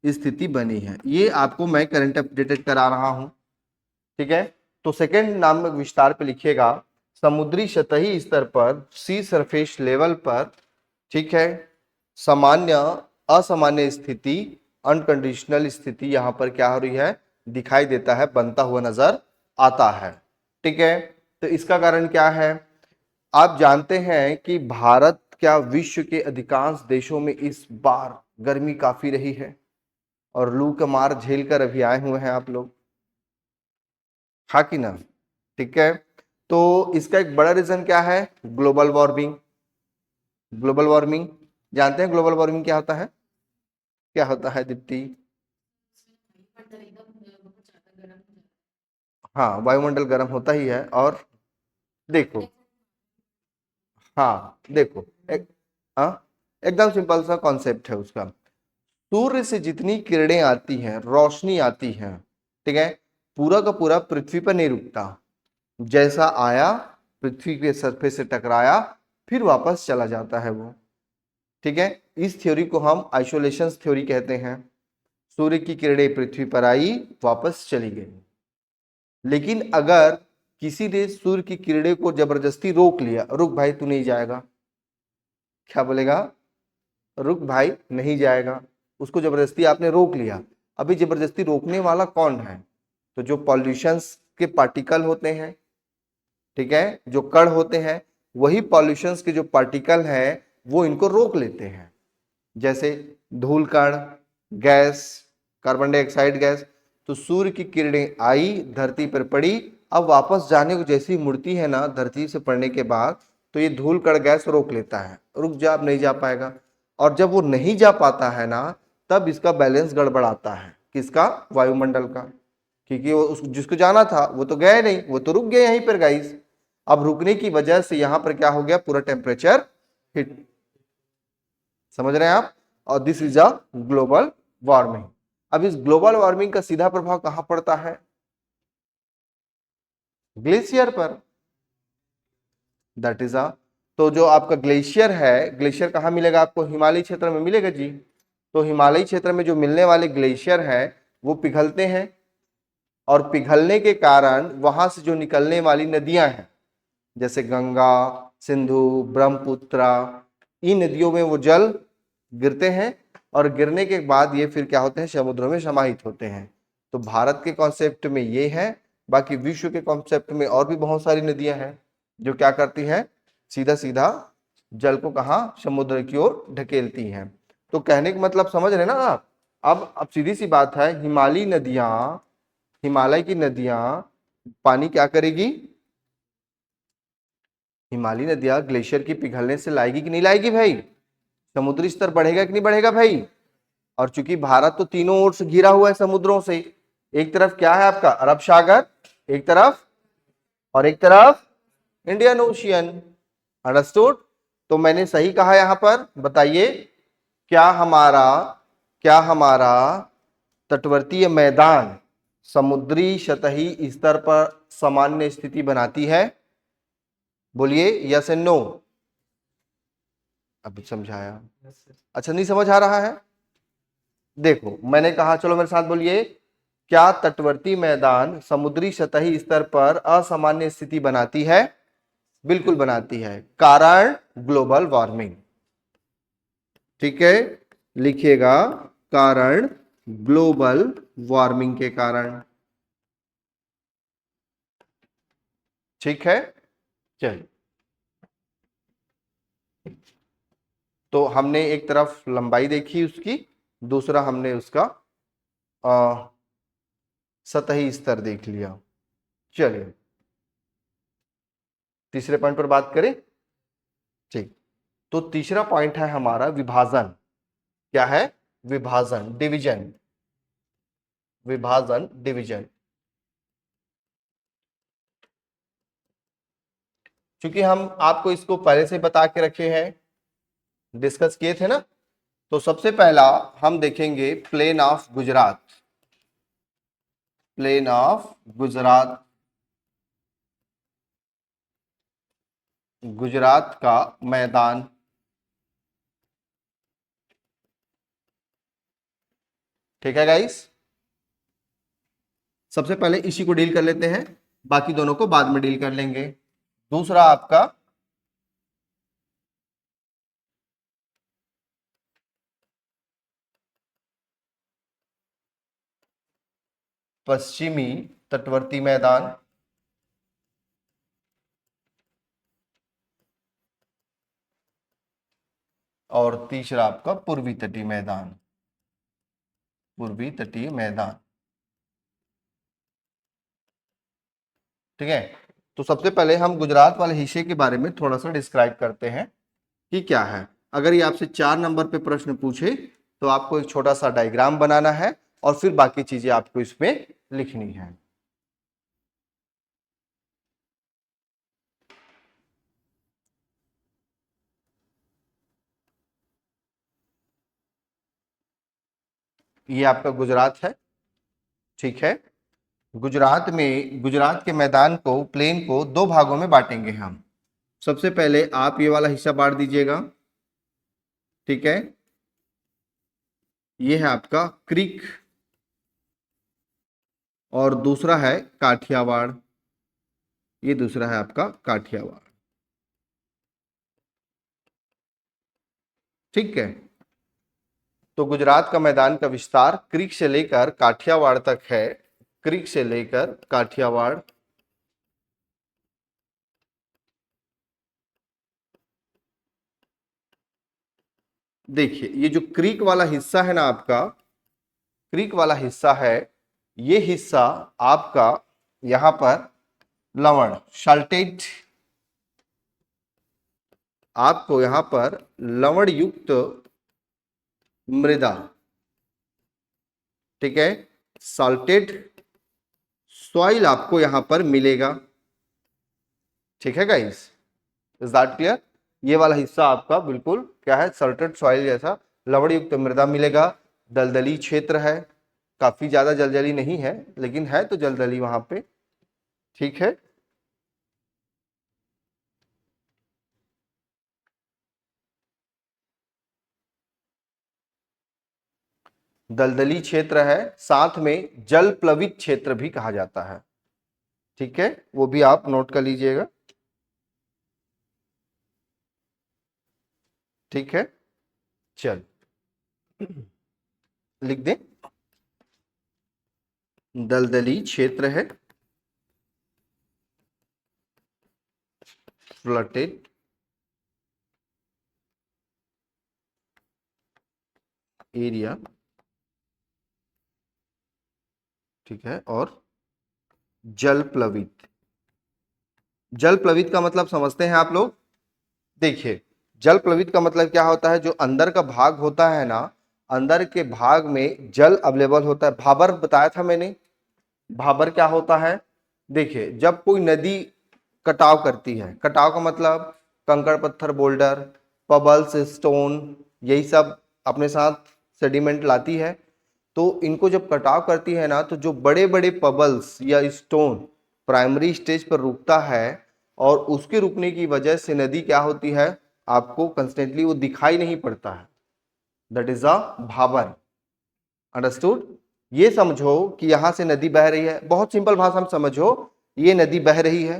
A: स्थिति बनी है। ये आपको मैं करंट अपडेटेड करा रहा हूं। ठीक है। तो सेकेंड नामक विस्तार पे लिखिएगा समुद्री सतही स्तर पर, सी सरफेस लेवल पर, ठीक है, सामान्य असामान्य स्थिति, अनकंडीशनल स्थिति यहां पर क्या हो रही है, दिखाई देता है, बनता हुआ नजर आता है। ठीक है। तो इसका कारण क्या है, आप जानते हैं कि भारत क्या विश्व के अधिकांश देशों में इस बार गर्मी काफी रही है और लू का मार झेल कर अभी आए हुए हैं आप लोग, हाँ कि ना। ठीक है। तो इसका एक बड़ा रीजन क्या है, ग्लोबल वार्मिंग। ग्लोबल वार्मिंग जानते हैं, ग्लोबल वार्मिंग क्या होता है, क्या होता है दीप्ति। हाँ, वायुमंडल गर्म होता ही है। और देखो, हाँ देखो, हाँ, एकदम सिंपल सा कॉन्सेप्ट है उसका। सूर्य से जितनी किरणें आती हैं, रोशनी आती है, ठीक है, पूरा का पूरा पृथ्वी पर नहीं रुकता। जैसा आया पृथ्वी के सरफेस से टकराया, फिर वापस चला जाता है वो। ठीक है। इस थ्योरी को हम आइसोलेशन थ्योरी कहते हैं। सूर्य की किरणें पृथ्वी पर आई, वापस चली गई। लेकिन अगर किसी ने सूर्य की किरणें को जबरदस्ती रोक लिया, रुक भाई तू नहीं जाएगा, क्या बोलेगा, रुक भाई नहीं जाएगा, उसको जबरदस्ती आपने रोक लिया। अभी जबरदस्ती रोकने वाला कौन है, तो जो पॉल्यूशंस के पार्टिकल होते हैं, ठीक है, जो कण होते हैं, वही पॉल्यूशंस के जो पार्टिकल हैं वो इनको रोक लेते हैं। जैसे धूल कण, गैस, कार्बन डाइऑक्साइड गैस। तो सूर्य की किरणें आई, धरती पर पड़ी, अब वापस जाने को जैसी मुड़ती है ना धरती से पड़ने के बाद, तो ये धूल कण गैस रोक लेता है, रुक जा अब नहीं जा पाएगा। और जब वो नहीं जा पाता है ना, तब इसका बैलेंस गड़बड़ाता है, किसका, वायुमंडल का। क्योंकि वो जिसको जाना था वो तो गया नहीं, वो तो रुक गया यहीं पर गाइस। अब रुकने की वजह से यहां पर क्या हो गया, पूरा टेम्परेचर हिट, समझ रहे हैं आप। और this is a global warming. अब इस ग्लोबल वार्मिंग का सीधा प्रभाव कहां पड़ता है, ग्लेशियर पर, दैट इज अ। तो जो आपका ग्लेशियर है, ग्लेशियर कहां मिलेगा आपको, हिमालय क्षेत्र में मिलेगा जी। तो हिमालय क्षेत्र में जो मिलने वाले ग्लेशियर है वो पिघलते हैं, और पिघलने के कारण वहां से जो निकलने वाली नदियां हैं, जैसे गंगा, सिंधु, ब्रह्मपुत्र, इन नदियों में वो जल गिरते हैं, और गिरने के बाद ये फिर क्या होते हैं, समुद्रों में समाहित होते हैं। तो भारत के कॉन्सेप्ट में ये है। बाकी विश्व के कॉन्सेप्ट में और भी बहुत सारी नदियां हैं जो क्या करती हैं, सीधा सीधा जल को कहा, समुद्र की ओर ढकेलती हैं। तो कहने का मतलब समझ रहे ना आप। अब सीधी सी बात है, हिमालयी नदियां, हिमालय की नदियां पानी क्या करेगी, हिमालयी नदियां ग्लेशियर की पिघलने से लाएगी कि नहीं लाएगी भाई, समुद्री स्तर बढ़ेगा कि नहीं बढ़ेगा भाई। और चूंकि भारत तो तीनों ओर से घिरा हुआ है समुद्रों से, एक तरफ क्या है आपका अरब सागर, एक तरफ, और एक तरफ इंडियन ओशियन, अंडरस्टूड। तो मैंने सही कहा यहां पर, बताइए, क्या हमारा क्या हमारा तटवर्तीय मैदान समुद्री सतही स्तर पर सामान्य स्थिति बनाती है, बोलिए यस एंड नो। अब समझाया, अच्छा नहीं समझ आ रहा है। देखो मैंने कहा, चलो मेरे साथ बोलिए, क्या तटवर्ती मैदान समुद्री सतही स्तर पर असामान्य स्थिति बनाती है, बिल्कुल बनाती है, कारण ग्लोबल वार्मिंग। ठीक है, लिखिएगा, कारण ग्लोबल वार्मिंग के कारण। ठीक है, चलिए। तो हमने एक तरफ लंबाई देखी उसकी, दूसरा हमने उसका आ, सतही स्तर देख लिया। चलिए तीसरे पॉइंट पर बात करें। ठीक। तो तीसरा पॉइंट है हमारा विभाजन। क्या है, विभाजन, डिवीजन, विभाजन डिवीजन। क्योंकि हम आपको इसको पहले से बता के रखे हैं, डिस्कस किए थे ना। तो सबसे पहला हम देखेंगे plain of Gujarat, plain of Gujarat, Gujarat का मैदान। ठीक है गाइस। सबसे पहले इसी को डील कर लेते हैं, बाकी दोनों को बाद में डील कर लेंगे। दूसरा आपका पश्चिमी तटवर्ती मैदान, और तीसरा आपका पूर्वी तटीय मैदान, पूर्वी तटीय मैदान। ठीक है, तो सबसे पहले हम गुजरात वाले हिस्से के बारे में थोड़ा सा डिस्क्राइब करते हैं कि क्या है। अगर ये आपसे 4 नंबर पे प्रश्न पूछे तो आपको एक छोटा सा डायग्राम बनाना है और फिर बाकी चीजें आपको इसमें लिखनी है। ये आपका गुजरात है, ठीक है। गुजरात के मैदान को, प्लेन को 2 भागों में बांटेंगे हम। सबसे पहले आप ये वाला हिस्सा बांट दीजिएगा, ठीक है। ये है आपका क्रीक और दूसरा है काठियावाड़, ये दूसरा है आपका काठियावाड़, ठीक है। तो गुजरात का मैदान का विस्तार क्रीक से लेकर काठियावाड़ तक है, क्रीक से लेकर काठियावाड़। देखिए ये जो क्रीक वाला हिस्सा है ना आपका, क्रीक वाला हिस्सा है, ये हिस्सा आपका यहां पर लवण, साल्टेट, आपको यहां पर लवण युक्त मृदा, ठीक है, साल्टेड सॉइल आपको यहां पर मिलेगा, ठीक है गाइस, इज दैट क्लियर। ये वाला हिस्सा आपका बिल्कुल क्या है, सल्टेड सॉइल जैसा लवण युक्त मृदा मिलेगा। दलदली क्षेत्र है, काफी ज्यादा जलजली नहीं है लेकिन है तो जलदली वहां पे, ठीक है। दलदली क्षेत्र है, साथ में जल प्लवित क्षेत्र भी कहा जाता है, ठीक है, वो भी आप नोट कर लीजिएगा, ठीक है। चल लिख दें, दलदली क्षेत्र है, फ्लटेड एरिया, ठीक है, और जल प्लवित। जल प्लवित का मतलब समझते हैं आप लोग। देखिए जल प्लवित का मतलब क्या होता है, जो अंदर का भाग होता है ना, अंदर के भाग में जल अवेलेबल होता है। भाबर बताया था मैंने, भाबर क्या होता है, देखिए जब कोई नदी कटाव करती है, कटाव का मतलब कंकड़ पत्थर बोल्डर, पबल्स स्टोन, यही सब अपने साथ सेडिमेंट लाती है, तो इनको जब कटाव करती है ना, तो जो बड़े बड़े पबल्स या स्टोन प्राइमरी स्टेज पर रुकता है और उसके रुकने की वजह से नदी क्या होती है, आपको कंस्टेंटली वो दिखाई नहीं पड़ता है, that is a Bhabar, understood. ये समझो कि यहां से नदी बह रही है, बहुत सिंपल भाषा में समझो, ये नदी बह रही है,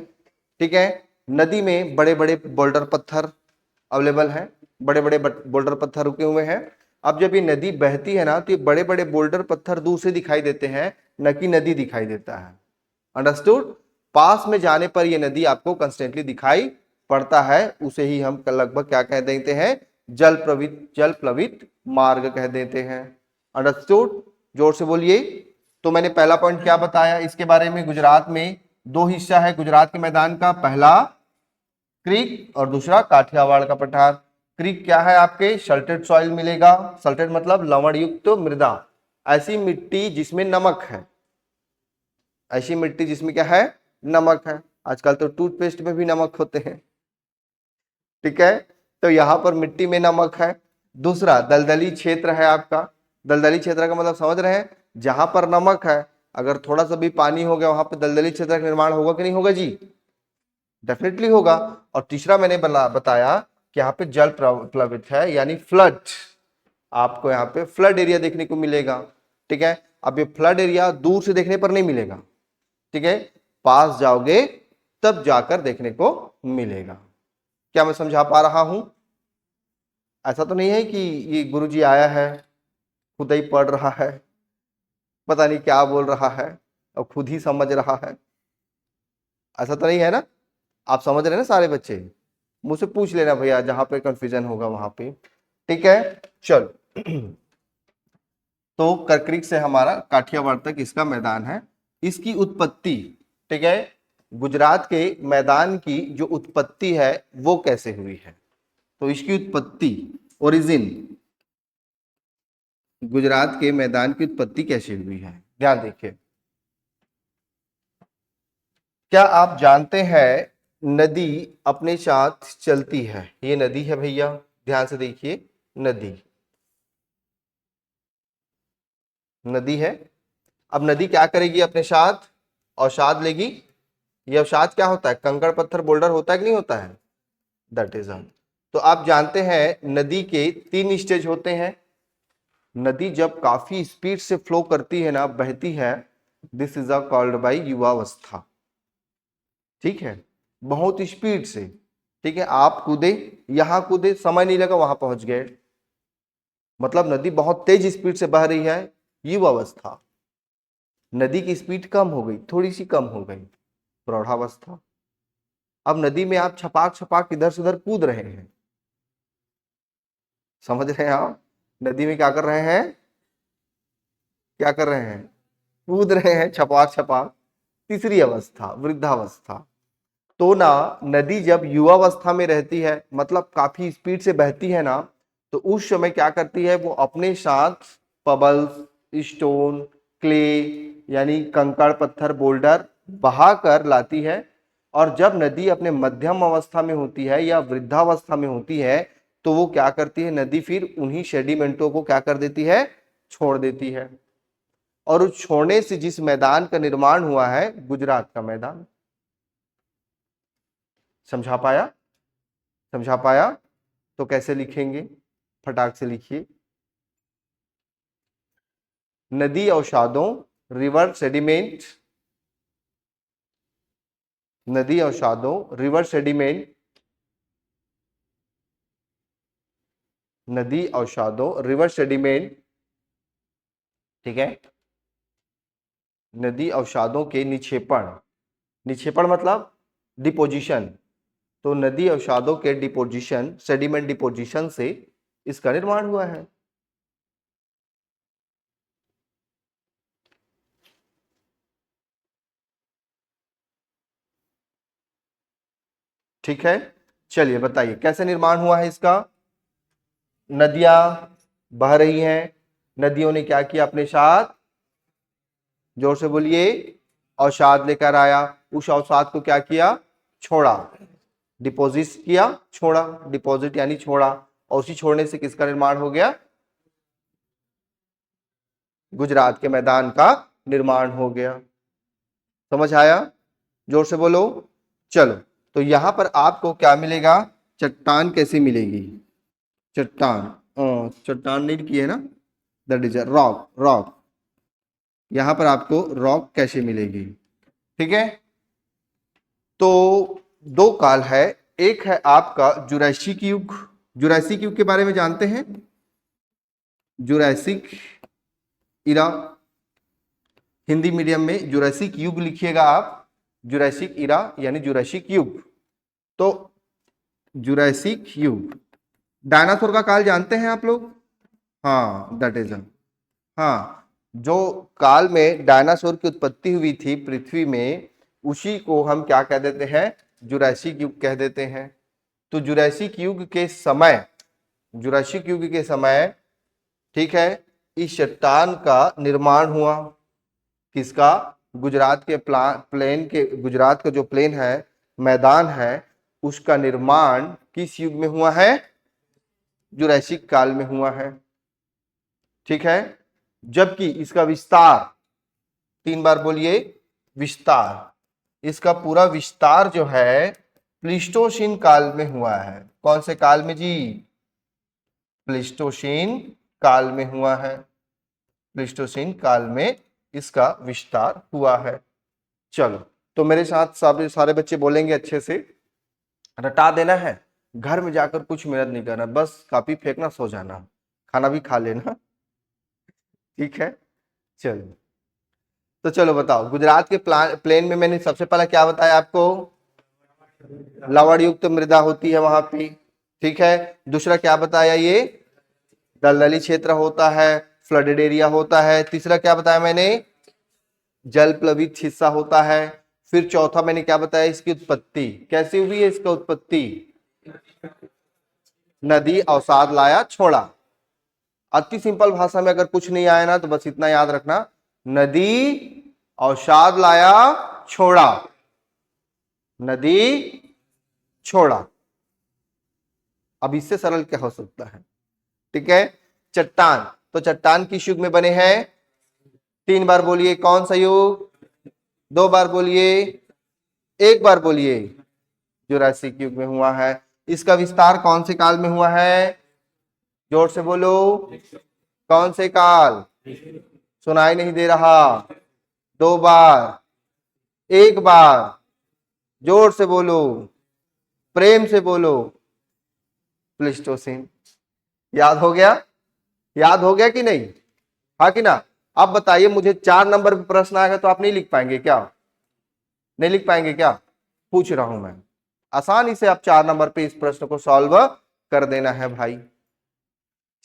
A: ठीक है। नदी में बड़े बड़े बोल्डर पत्थर अवेलेबल हैं, बड़े बड़े बोल्डर पत्थर रुके हुए हैं। अब जब ये नदी बहती है ना, तो ये बड़े बड़े बोल्डर पत्थर दूर से दिखाई देते हैं, न कि नदी दिखाई देता है, अंडरस्टूड। पास में जाने पर ये नदी आपको कंस्टेंटली दिखाई पड़ता है, उसे ही हम लगभग क्या कह देते हैं, जल प्लवित मार्ग कह देते हैं, अंडरस्टूड। जोर से बोलिए। तो मैंने पहला पॉइंट क्या बताया इसके बारे में, गुजरात में 2 हिस्सा है गुजरात के मैदान का, पहला क्रीक और दूसरा काठियावाड़ का पठार। क्रीक क्या है, आपके सल्टेड सॉइल मिलेगा, सल्टेड मतलब लवण युक्त मृदा, ऐसी मिट्टी जिसमें नमक है, ऐसी मिट्टी जिसमें क्या है, नमक है। आजकल तो टूथपेस्ट में भी नमक होते हैं, ठीक है, तो यहां पर मिट्टी में नमक है। दूसरा दलदली क्षेत्र है आपका, दलदली क्षेत्र का मतलब समझ रहे हैं, जहां पर नमक है, अगर थोड़ा सा भी पानी हो गया वहां पर दलदली क्षेत्र का निर्माण होगा कि नहीं होगा जी, डेफिनेटली होगा। और तीसरा मैंने बताया कि यहाँ पे जल प्लवित है, यानी फ्लड, आपको यहाँ पे फ्लड एरिया देखने को मिलेगा, ठीक है। अब ये फ्लड एरिया दूर से देखने पर नहीं मिलेगा, ठीक है, पास जाओगे तब जाकर देखने को मिलेगा। क्या मैं समझा पा रहा हूं? ऐसा तो नहीं है कि ये गुरुजी आया है, खुद ही पढ़ रहा है, पता नहीं क्या बोल रहा है और खुद ही समझ रहा है, ऐसा तो नहीं है ना? आप समझ रहे हैं ना सारे बच्चे? मुझसे पूछ लेना भैया जहां पे कंफ्यूजन होगा वहां पे, ठीक है। चलो तो कर्करिक से हमारा काठियावाड़ तक इसका मैदान है। इसकी उत्पत्ति, ठीक है, गुजरात के मैदान की जो उत्पत्ति है वो कैसे हुई है? तो इसकी उत्पत्ति, ओरिजिन, गुजरात के मैदान की उत्पत्ति कैसे हुई है, ध्यान देखिए। क्या आप जानते हैं नदी अपने साथ चलती है? ये नदी है भैया, ध्यान से देखिए, नदी, नदी है। अब नदी क्या करेगी अपने साथ? अवसाद लेगी। ये अवसाद क्या होता है? कंकड़ पत्थर बोल्डर होता है कि नहीं होता है? दैट इज तो आप जानते हैं नदी के 3 स्टेज होते हैं। नदी जब काफी स्पीड से फ्लो करती है ना, बहती है, दिस इज कॉल्ड बाय युवावस्था, ठीक है, बहुत स्पीड से, ठीक है, आप कूदे, यहां कूदे, समय नहीं लगा, वहां पहुंच गए, मतलब नदी बहुत तेज स्पीड से बह रही है, युवावस्था। नदी की स्पीड कम हो गई, थोड़ी सी कम हो गई, प्रौढ़ावस्था। अब नदी में आप छपाक छपाक इधर से उधर कूद रहे हैं, समझ रहे हैं आप? नदी में क्या कर रहे हैं? क्या कर रहे हैं? कूद रहे हैं, छपाक छपाक। तीसरी अवस्था, वृद्धावस्था। तो ना नदी जब युवावस्था में रहती है, मतलब काफी स्पीड से बहती है ना, तो उस समय क्या करती है, वो अपने साथ पबल्स, स्टोन, क्ले यानी कंकड़ पत्थर बोल्डर बहा कर लाती है। और जब नदी अपने मध्यम अवस्था में होती है या वृद्धावस्था में होती है, तो वो क्या करती है, नदी फिर उन्हीं सेडिमेंटों को क्या कर देती है, छोड़ देती है। और उस छोड़ने से जिस मैदान का निर्माण हुआ है, गुजरात का मैदान। समझा पाया? समझा पाया? तो कैसे लिखेंगे, फटाक से लिखिए। नदी अवसादों, रिवर सेडिमेंट, नदी अवसादों, रिवर सेडिमेंट, नदी अवसादों, रिवर सेडिमेंट, ठीक है, नदी अवसादों के निक्षेपण, निक्षेपण मतलब डिपोजिशन, तो नदी अवसादों के डिपोजिशन, सेडिमेंट डिपोजिशन से इसका निर्माण हुआ है। ठीक है, चलिए बताइए कैसे निर्माण हुआ है इसका। नदियां बह रही हैं, नदियों ने क्या किया अपने साथ? जोर से बोलिए। अवसाद लेकर आया, उस अवसाद को क्या किया? छोड़ा, डिपोजिट किया, छोड़ा, डिपॉजिट यानी छोड़ा, और उसी छोड़ने से किसका निर्माण हो गया? गुजरात के मैदान का निर्माण हो गया। समझ आया? जोर से बोलो। चलो तो यहां पर आपको क्या मिलेगा? चट्टान कैसे मिलेगी? चट्टान, चट्टान नहीं की है ना, दैट इज रॉक, रॉक। यहां पर आपको रॉक कैसे मिलेगी? ठीक है, तो 2 काल है। एक है आपका जुरासिक युग। जुरासिक युग के बारे में जानते हैं? जुरासिक इरा, हिंदी मीडियम में जुरासिक युग लिखिएगा आप, जुरासिक इरा यानी जुरासिक युग। तो जुरासिक युग, डायनासोर का काल जानते हैं आप लोग? हाँ, दैट इज, हाँ, जो काल में डायनासोर की उत्पत्ति हुई थी पृथ्वी में, उसी को हम क्या कह देते हैं? जुरासिक युग कह देते हैं। तो जुरासिक युग के समय, जुरासिक युग के समय, ठीक है, इस चट्टान का निर्माण हुआ। किसका? गुजरात के प्लेन के, गुजरात का जो प्लेन है, मैदान है, उसका निर्माण किस युग में हुआ है? जुरासिक काल में हुआ है। ठीक है, जबकि इसका विस्तार, 3 बार बोलिए, विस्तार, इसका पूरा विस्तार जो है प्लीस्टोसीन काल में हुआ है। कौन से काल में जी? प्लीस्टोसीन काल में हुआ है। प्लीस्टोसीन काल में इसका विस्तार हुआ है। चलो, तो मेरे साथ सारे बच्चे बोलेंगे अच्छे से, रटा देना है, घर में जाकर कुछ मेहनत नहीं करना, बस कॉपी फेंकना, सो जाना, खाना भी खा लेना, ठीक है। चलो, तो चलो बताओ, गुजरात के प्लेन में मैंने सबसे पहले क्या बताया आपको, लवण युक्त मृदा होती है वहां पे, ठीक है। दूसरा क्या बताया, ये दलदली क्षेत्र होता है, फ्लडेड एरिया होता है। तीसरा क्या बताया मैंने, जल प्लावित हिस्सा होता है। फिर चौथा मैंने क्या बताया, इसकी उत्पत्ति कैसे हुई है, इसका उत्पत्ति नदी अवसाद लाया छोड़ा। अति सिंपल भाषा में अगर कुछ नहीं आया ना तो बस इतना याद रखना, नदी अवसाद लाया छोड़ा, नदी छोड़ा। अब इससे सरल क्या हो सकता है, ठीक है। चट्टान, तो चट्टान किस युग में बने हैं, 3 बार बोलिए, कौन सा युग, 2 बार बोलिए, 1 बार बोलिए, जुरासिक युग में हुआ है। इसका विस्तार कौन से काल में हुआ है, जोर से बोलो, कौन से काल, सुनाई नहीं दे रहा, 2 बार, 1 बार, जोर से बोलो, प्रेम से बोलो, प्लीस्टोसीन। याद हो गया, याद हो गया कि नहीं, हाँ कि ना। अब बताइए, मुझे 4 नंबर पे प्रश्न आएगा तो आप नहीं लिख पाएंगे क्या, नहीं लिख पाएंगे क्या, पूछ रहा हूं मैं। आसानी से आप 4 नंबर पे इस प्रश्न को सॉल्व कर देना है भाई,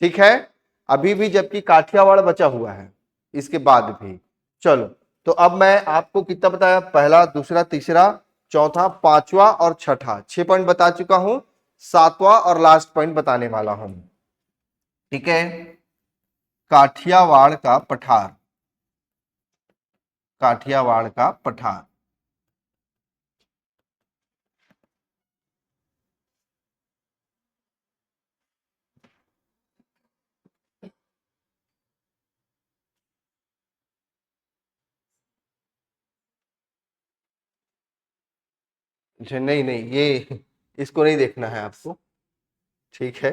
A: ठीक है। अभी भी जबकि काठियावाड़ बचा हुआ है इसके बाद भी। चलो, तो अब मैं आपको कितना बताया, पहला, दूसरा, तीसरा, चौथा, पांचवा और छठा, 6 पॉइंट बता चुका हूं। 7वां और लास्ट पॉइंट बताने वाला हूं, ठीक है। काठियावाड़ का पठार, काठियावाड़ का पठार। अच्छा, नहीं नहीं, ये इसको नहीं देखना है आपको, ठीक है।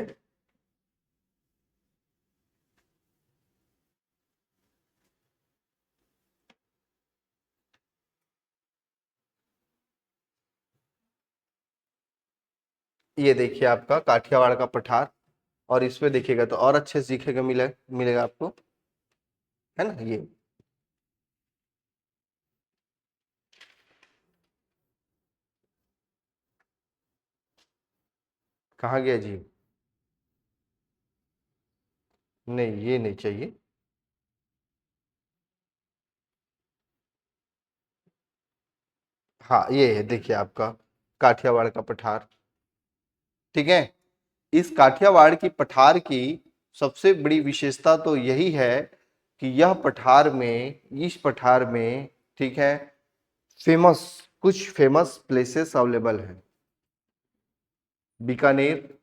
A: ये देखिए आपका काठियावाड़ का पठार, और इसमें देखिएगा तो और अच्छे से दिखेगा, मिलेगा आपको, है ना। ये कहाँ गया जी, नहीं ये नहीं चाहिए, हाँ ये है, देखिए आपका काठियावाड़ का पठार, ठीक है। इस काठियावाड़ की पठार की सबसे बड़ी विशेषता तो यही है कि यह पठार में, इस पठार में, ठीक है, फेमस, कुछ फेमस प्लेसेस अवेलेबल हैं। बीकानेर,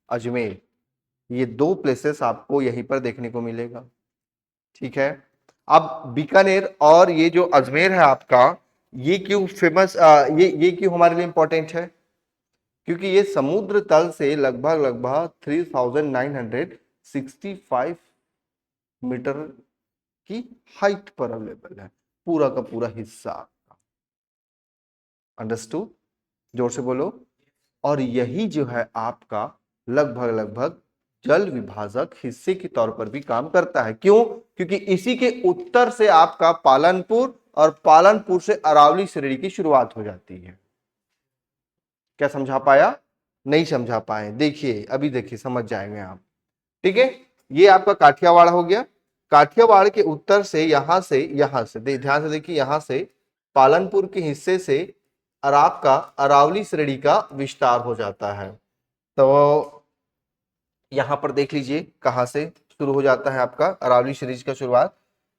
A: अजमेर, ये 2 प्लेसेस आपको यहीं पर देखने को मिलेगा, ठीक है। अब बीकानेर और ये जो अजमेर है आपका, ये क्यों फेमस, ये क्यों हमारे लिए इंपॉर्टेंट है, क्योंकि ये समुद्र तल से लगभग लगभग 3965 मीटर की हाइट पर अवेलेबल है, पूरा का पूरा हिस्सा। अंडरस्टूड, जोर से बोलो। और यही जो है आपका लगभग लगभग जल विभाजक हिस्से के तौर पर भी काम करता है। क्यों, क्योंकि इसी के उत्तर से आपका पालनपुर, और पालनपुर से अरावली श्रेणी की शुरुआत हो जाती है। क्या समझा पाया, नहीं समझा पाए, देखिए अभी देखिए समझ जाएंगे आप, ठीक है। ये आपका काठियावाड़ हो गया। काठियावाड़ के उत्तर से यहां से ध्यान से देखिए, यहां से पालनपुर के हिस्से से और आपका अरावली श्रेणी का विस्तार हो जाता है। तो यहां पर देख लीजिए कहां से शुरू हो जाता है आपका अरावली श्रेणी का शुरुआत,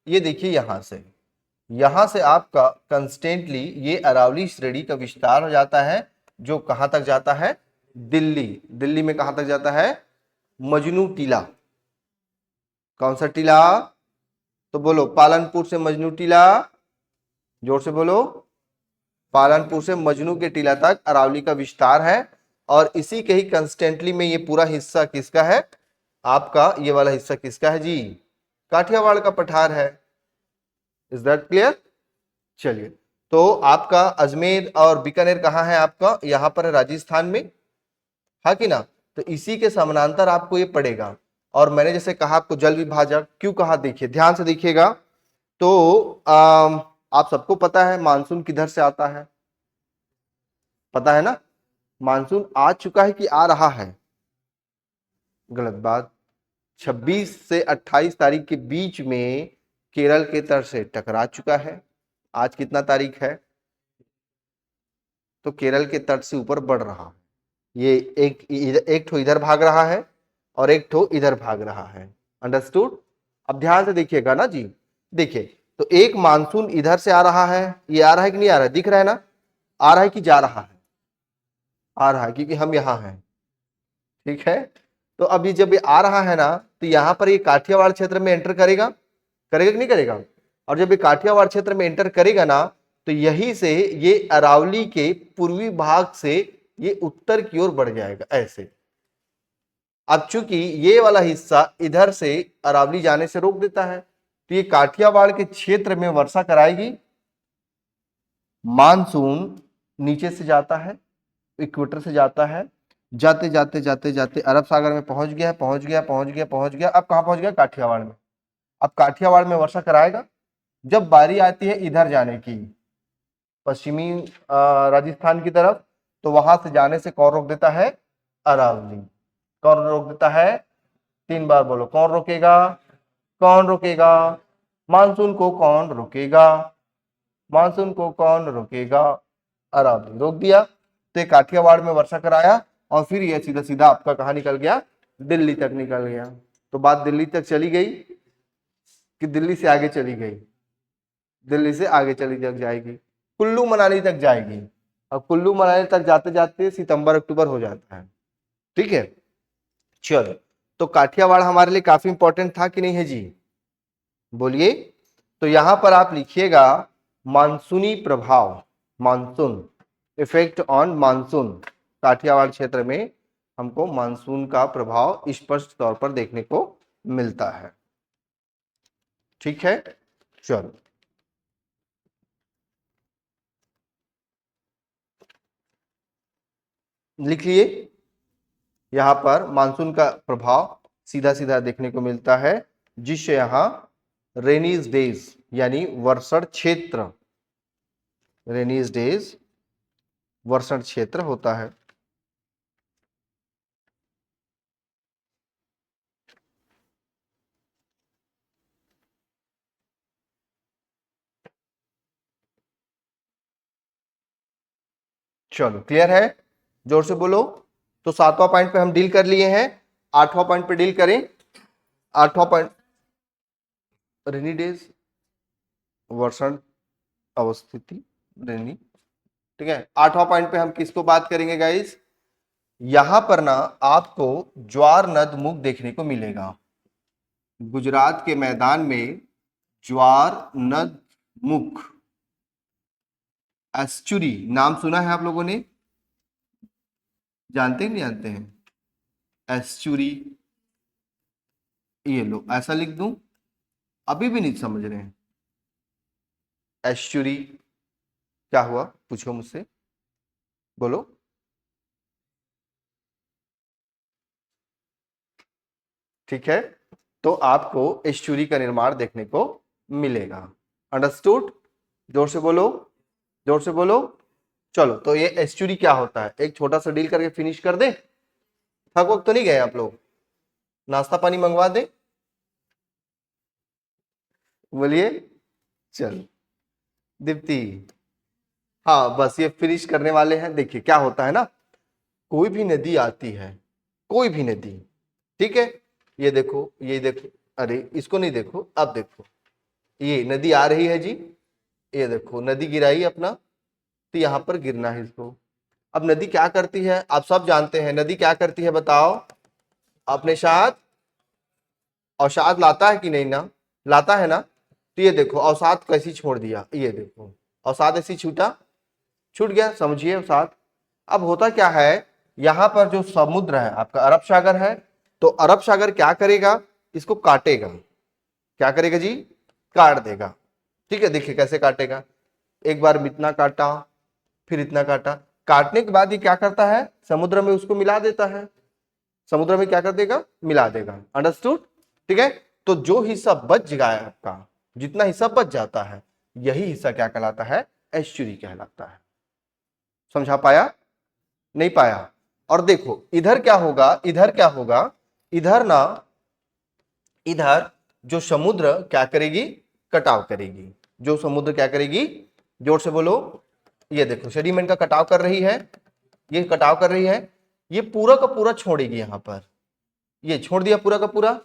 A: ये देखिए यहां से आपका कंस्टेंटली ये अरावली श्रेणी का विस्तार हो जाता है, जो कहां तक जाता है, दिल्ली। दिल्ली में कहां तक जाता है, मजनू टीला। कौन सा टीला, तो बोलो, पालनपुर से मजनू टीला, जोर से बोलो, पालनपुर से मजनू के टीला तक अरावली का विस्तार है। और इसी के ही कंस्टेंटली में ये पूरा हिस्सा किसका है, आपका ये वाला हिस्सा किसका है जी, काठियावाड़ का पठार है। Is that clear? चलिए, तो आपका अजमेर और बीकानेर कहाँ है? आपका यहाँ पर है राजस्थान में, है कि ना? तो इसी के समानांतर आपको ये पड़ेगा। और मैंने जैसे कहा आपको जल विभाजक क्यों कहा, देखिए ध्यान से देखिएगा। तो आप सबको पता है मानसून किधर से आता है, पता है ना? मानसून आ चुका है कि आ रहा है? गलत बात। 26 से 28 तारीख के बीच में केरल के तट से टकरा चुका है। आज कितना तारीख है? तो केरल के तट से ऊपर बढ़ रहा है। ये एक ठो इधर भाग रहा है और एक ठो इधर भाग रहा है। अंडरस्टूड? अब ध्यान से देखिएगा ना जी। देखिए, तो एक मानसून इधर से आ रहा है, ये आ रहा है कि नहीं आ रहा है? दिख रहा है ना? आ रहा है कि जा रहा है? आ रहा है, क्योंकि हम यहां हैं। ठीक है, तो अभी जब ये आ रहा है ना, तो यहां पर ये काठियावाड़ क्षेत्र में एंटर करेगा, करेगा कि नहीं करेगा? और जब ये काठियावाड़ क्षेत्र में एंटर करेगा ना, तो यहीं से ये अरावली के पूर्वी भाग से ये उत्तर की ओर बढ़ जाएगा ऐसे। अब चूंकि ये वाला हिस्सा इधर से अरावली जाने से रोक देता है, तो ये काठियावाड़ के क्षेत्र में वर्षा कराएगी। मानसून नीचे से जाता है, इक्वेटर से जाता है, जाते जाते जाते जाते अरब सागर में पहुंच गया, पहुंच गया, पहुंच गया, पहुंच गया। अब कहां पहुंच गया? काठियावाड़ में। अब काठियावाड़ में वर्षा कराएगा। जब बारी आती है इधर जाने की, पश्चिमी राजस्थान की तरफ, तो वहां से जाने से कौन रोक देता है? अरावली। कौन रोक देता है? 3 बार बोलो, कौन रोकेगा? कौन रोकेगा? मानसून को कौन रोकेगा? मानसून को कौन रोकेगा? अरावली रोक दिया। तो काठियावाड़ में वर्षा कराया और फिर यह सीधा सीधा आपका कहां निकल गया? दिल्ली तक निकल गया। तो बात दिल्ली तक चली गई कि दिल्ली से आगे चली गई? दिल्ली से आगे चली तक जाएगी, कुल्लू मनाली तक जाएगी। और कुल्लू मनाली तक जाते जाते सितंबर अक्टूबर हो जाता है। ठीक है, चलो, तो काठियावाड़ हमारे लिए काफी इंपॉर्टेंट था कि नहीं है जी? बोलिए। तो यहां पर आप लिखिएगा मानसूनी प्रभाव, monsoon effect on monsoon. Kathiawar क्षेत्र में हमको मानसून का प्रभाव स्पष्ट तौर पर देखने को मिलता है। ठीक है, चलो, लिख लिए। यहां पर मानसून का प्रभाव सीधा सीधा देखने को मिलता है, जिससे यहां रेनीज डेज यानी वर्षण क्षेत्र, रेनीज डेज वर्षण क्षेत्र होता है। चलो, क्लियर है? जोर से बोलो। तो 7वां पॉइंट पे हम डील कर लिए हैं, 8वां पॉइंट पे डील करें। 8वां पॉइंट रेनी डेज वर्षण अवस्थिति, रेनी। ठीक है, 8वां पॉइंट पे हम किसको बात करेंगे गाइस? यहां पर ना आपको ज्वार नद मुख देखने को मिलेगा। गुजरात के मैदान में ज्वार नद मुख, एस्चुरी नाम सुना है आप लोगों ने? जानते हैं नहीं जानते हैं? एस्चुरी, ये लो ऐसा लिख दूं, अभी भी नहीं समझ रहे हैं? एस्चुरी क्या हुआ, पूछो मुझसे, बोलो। ठीक है, तो आपको एस्चुरी का निर्माण देखने को मिलेगा। अंडरस्टूड? जोर से बोलो, जोर से बोलो। चलो, तो ये एस्चुरी क्या होता है, एक छोटा सा डील करके फिनिश कर दे। थक वक्त तो नहीं गए आप लोग? नाश्ता पानी मंगवा दे? बोलिए। चलो, दीप्ति, हाँ बस ये फिनिश करने वाले हैं। देखिए क्या होता है ना, कोई भी नदी आती है, कोई भी नदी, ठीक है, ये देखो, ये देखो, अरे इसको नहीं देखो, अब देखो, ये नदी आ रही है जी, ये देखो नदी गिराई अपना, तो यहां पर गिरना है इसको। अब नदी क्या करती है, आप सब जानते हैं नदी क्या करती है, बताओ। अपने साथ अवसाद लाता है कि नहीं ना? लाता है ना? तो ये देखो अवसाद कैसी छोड़ दिया, ये देखो अवसाद ऐसी छूटा, छूट गया, समझिए अवसाद। अब होता क्या है, यहां पर जो समुद्र है आपका अरब सागर है, तो अरब सागर क्या करेगा, इसको काटेगा। क्या करेगा जी, काट देगा। ठीक है, देखिए कैसे काटेगा, एक बार इतना काटा, फिर इतना काटा, काटने के बाद ये क्या करता है, समुद्र में उसको मिला देता है, समुद्र में क्या कर देगा, मिला देगा। अंडरस्टूड। ठीक है, तो जो हिस्सा बच गया है आपका, जितना हिस्सा बच जाता है, यही हिस्सा क्या कहलाता है, एस्चुरी कहलाता है। समझा पाया, नहीं पाया? और देखो इधर क्या होगा, इधर क्या होगा, इधर ना, इधर जो समुद्र क्या करेगी, कटाव करेगी। जो समुद्र क्या करेगी, जोर से बोलो, ये देखो सेडिमेंट का कटाव कर रही है, ये कटाव कर रही है, ये पूरा का पूरा छोड़ेगी यहां पर, ये छोड़ दिया पूरा का पूरा।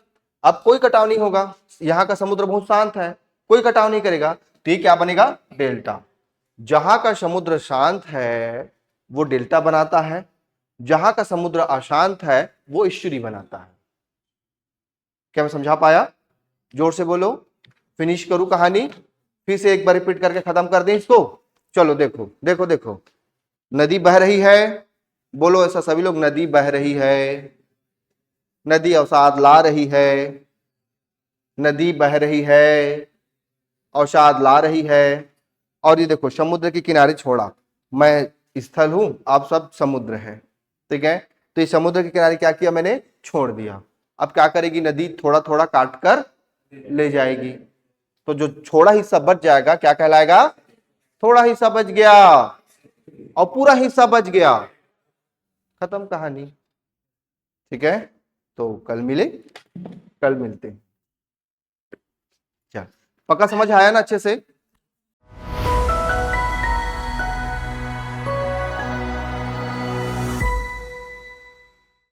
A: अब कोई कटाव नहीं होगा, यहाँ का समुद्र बहुत शांत है, कोई कटाव नहीं करेगा, तो ये क्या बनेगा, डेल्टा। जहां का समुद्र शांत है वो डेल्टा बनाता है, जहां का समुद्र अशांत है वो इस्चुरी बनाता है। क्या मैं समझा पाया, जोर से बोलो। फिनिश करूं कहानी, फिर से एक बार रिपीट करके खत्म कर दें इसको। चलो देखो देखो देखो, नदी बह रही है, बोलो ऐसा सभी लोग, नदी बह रही है, नदी अवसाद ला रही है, नदी बह रही है, अवसाद ला रही है। और ये देखो समुद्र के किनारे छोड़ा, मैं स्थल हूं, आप सब समुद्र है। ठीक है, तो ये समुद्र के किनारे क्या किया, मैंने छोड़ दिया। अब क्या करेगी नदी, थोड़ा थोड़ा काट कर ले जाएगी, तो जो छोड़ा हिस्सा बच जाएगा क्या कहलाएगा, थोड़ा हिस्सा बच गया, और पूरा हिस्सा बच गया, खत्म कहानी। ठीक है, तो कल मिले, कल मिलते हैं। चल, पक्का समझ आया ना अच्छे से।